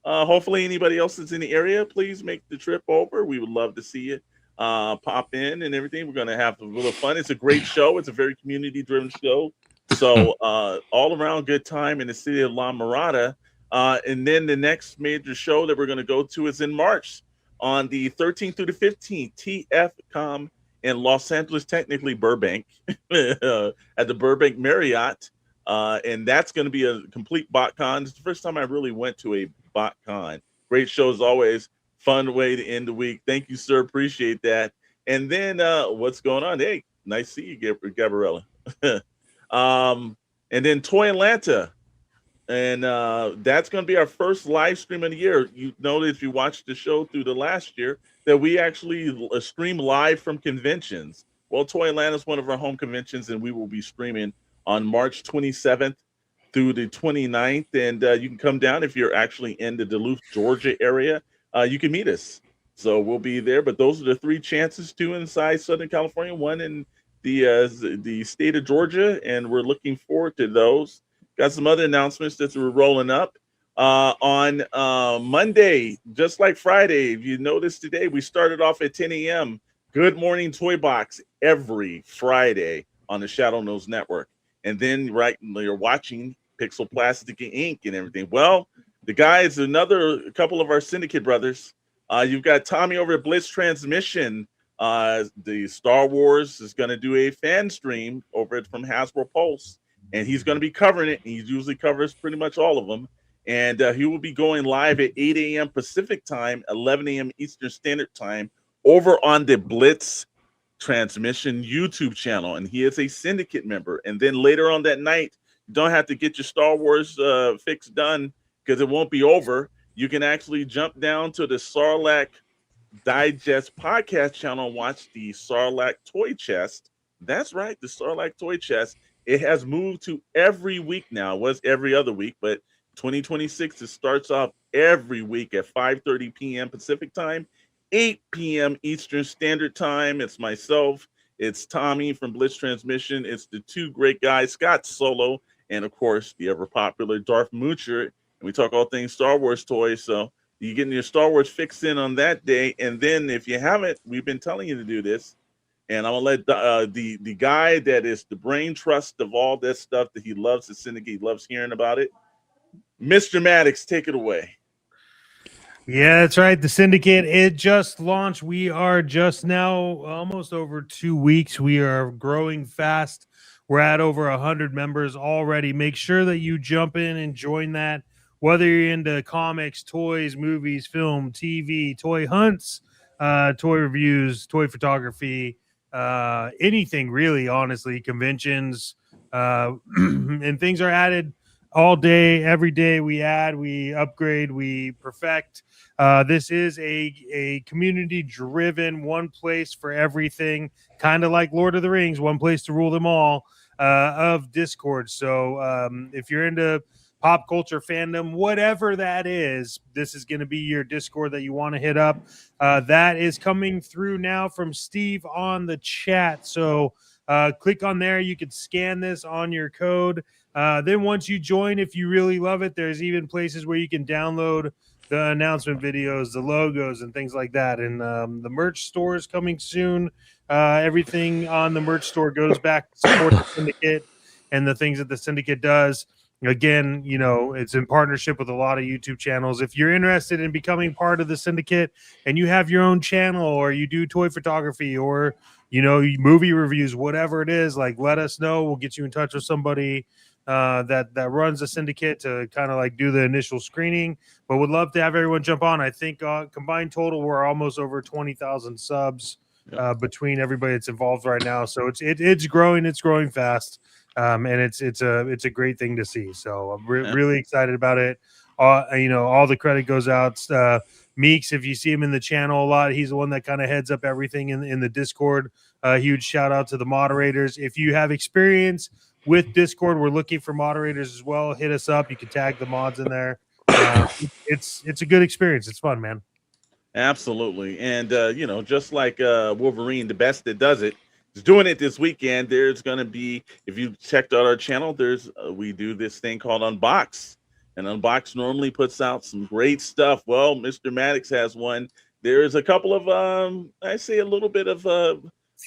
Hopefully anybody else that's in the area, please make the trip over. We would love to see you pop in and everything. We're going to have a little fun. It's a great show. It's a very community-driven show. So all around good time in the city of La Mirada. And then the next major show that we're going to go to is in March on the 13th through the 15th, TFCom in Los Angeles, technically Burbank, at the Burbank Marriott. And that's going to be a complete BotCon. It's the first time I really went to a BotCon. Great show as always. Fun way to end the week. Thank you, sir. Appreciate that. And then what's going on? Hey, nice to see you, Gabriella. And then Toy Atlanta. And that's going to be our first live stream of the year. You know, if you watched the show through the last year, that we actually stream live from conventions. Well, Toy Atlanta is one of our home conventions, and we will be streaming on March 27th through the 29th. And you can come down if you're actually in the Duluth, Georgia area. You can meet us. So we'll be there. But those are the three chances, two inside Southern California, one in the state of Georgia. And we're looking forward to those. Got some other announcements that we're rolling up. On Monday, just like Friday, if you noticed today, we started off at 10 a.m. Good Morning Toy Box every Friday on the Shadow Knows Network. And then you're watching Pixel Plastic and Ink and everything. Well, the guys, a couple of our syndicate brothers. You've got Tommy over at Blitz Transmission. The Star Wars is going to do a fan stream over it from Hasbro Pulse. And he's going to be covering it. He usually covers pretty much all of them. And he will be going live at 8 a.m. Pacific time, 11 a.m. Eastern Standard Time over on the Blitz Transmission YouTube channel. And he is a syndicate member. And then later on that night, you don't have to get your Star Wars fix done because it won't be over. You can actually jump down to the Sarlacc Digest podcast channel and watch the Sarlacc Toy Chest. That's right, the Sarlacc Toy Chest. It has moved to every week now. It was every other week, but 2026, it starts off every week at 5:30 p.m. Pacific time, 8 p.m. Eastern Standard Time. It's myself. It's Tommy from Blitz Transmission. It's the two great guys, Scott Solo, and, of course, the ever-popular Darth Moocher. And we talk all things Star Wars toys, so you getting your Star Wars fix in on that day. And then if you haven't, we've been telling you to do this. And I'm going to let the guy that is the brain trust of all this stuff that he loves to syndicate, he loves hearing about it, Mr. Maddox, take it away. Yeah, that's right. The Syndicate, it just launched. We are just now almost over 2 weeks. We are growing fast. We're at over 100 members already. Make sure that you jump in and join that, whether you're into comics, toys, movies, film, TV, toy hunts, toy reviews, toy photography, anything really, honestly, conventions, and things are added all day, every day. We add, we upgrade, we perfect. This is a community-driven, one place for everything, kind of like Lord of the Rings, one place to rule them all, of Discord. So if you're into pop culture fandom, whatever that is, this is going to be your Discord that you want to hit up. That is coming through now from Steve on the chat. So Click on there. You can scan this on your code. Then once you join, if you really love it, there's even places where you can download the announcement videos, the logos, and things like that. And the merch store is coming soon. Everything on the merch store goes back to support the syndicate and the things that the syndicate does. Again, you know, it's in partnership with a lot of YouTube channels. If you're interested in becoming part of the syndicate and you have your own channel, or you do toy photography, or, you know, movie reviews, whatever it is, like, let us know. We'll get you in touch with somebody that runs a syndicate to kind of like do the initial screening. But would love to have everyone jump on. I think combined total, we're almost over 20,000 subs between everybody that's involved right now. So it's growing fast. And it's a great thing to see. So I'm really excited about it. You know, all the credit goes out. Meeks, if you see him in the channel a lot, he's the one that kind of heads up everything in the Discord. Huge shout out to the moderators. If you have experience with Discord, we're looking for moderators as well. Hit us up. You can tag the mods in there. It's a good experience. It's fun, man. Absolutely. And you know, just like Wolverine, the best that does it, is doing it this weekend. There's going to be, if you checked out our channel, there's we do this thing called Unbox, and Unbox normally puts out some great stuff. Well, Mr. Maddox has one. There's a couple of I say a little bit of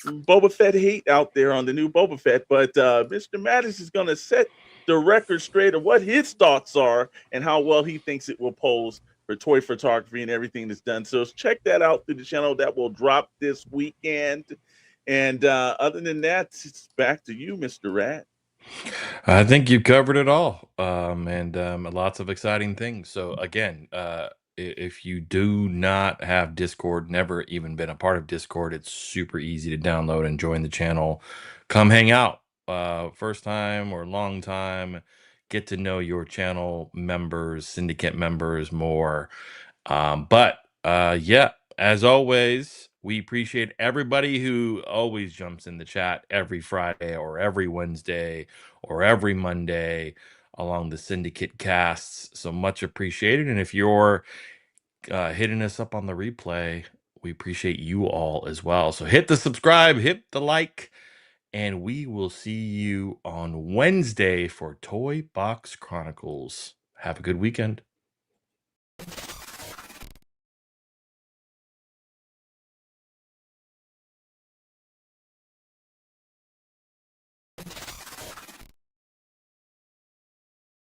Boba Fett hate out there on the new Boba Fett, but Mr. Maddox is going to set the record straight of what his thoughts are and how well he thinks it will pose for toy photography and everything that's done. So check that out through the channel. That will drop this weekend. And other than that, it's back to you, Mr. Rat. I think you covered it all, and lots of exciting things. So again, if you do not have Discord, never even been a part of Discord, it's super easy to download and join the channel. Come hang out, first time or long time. Get to know your channel members, syndicate members more. Yeah, as always, we appreciate everybody who always jumps in the chat every Friday or every Wednesday or every Monday along the syndicate casts. So much appreciated. And if you're hitting us up on the replay, we appreciate you all as well. So hit the subscribe, hit the like, and we will see you on Wednesday for Toy Box Chronicles. Have a good weekend.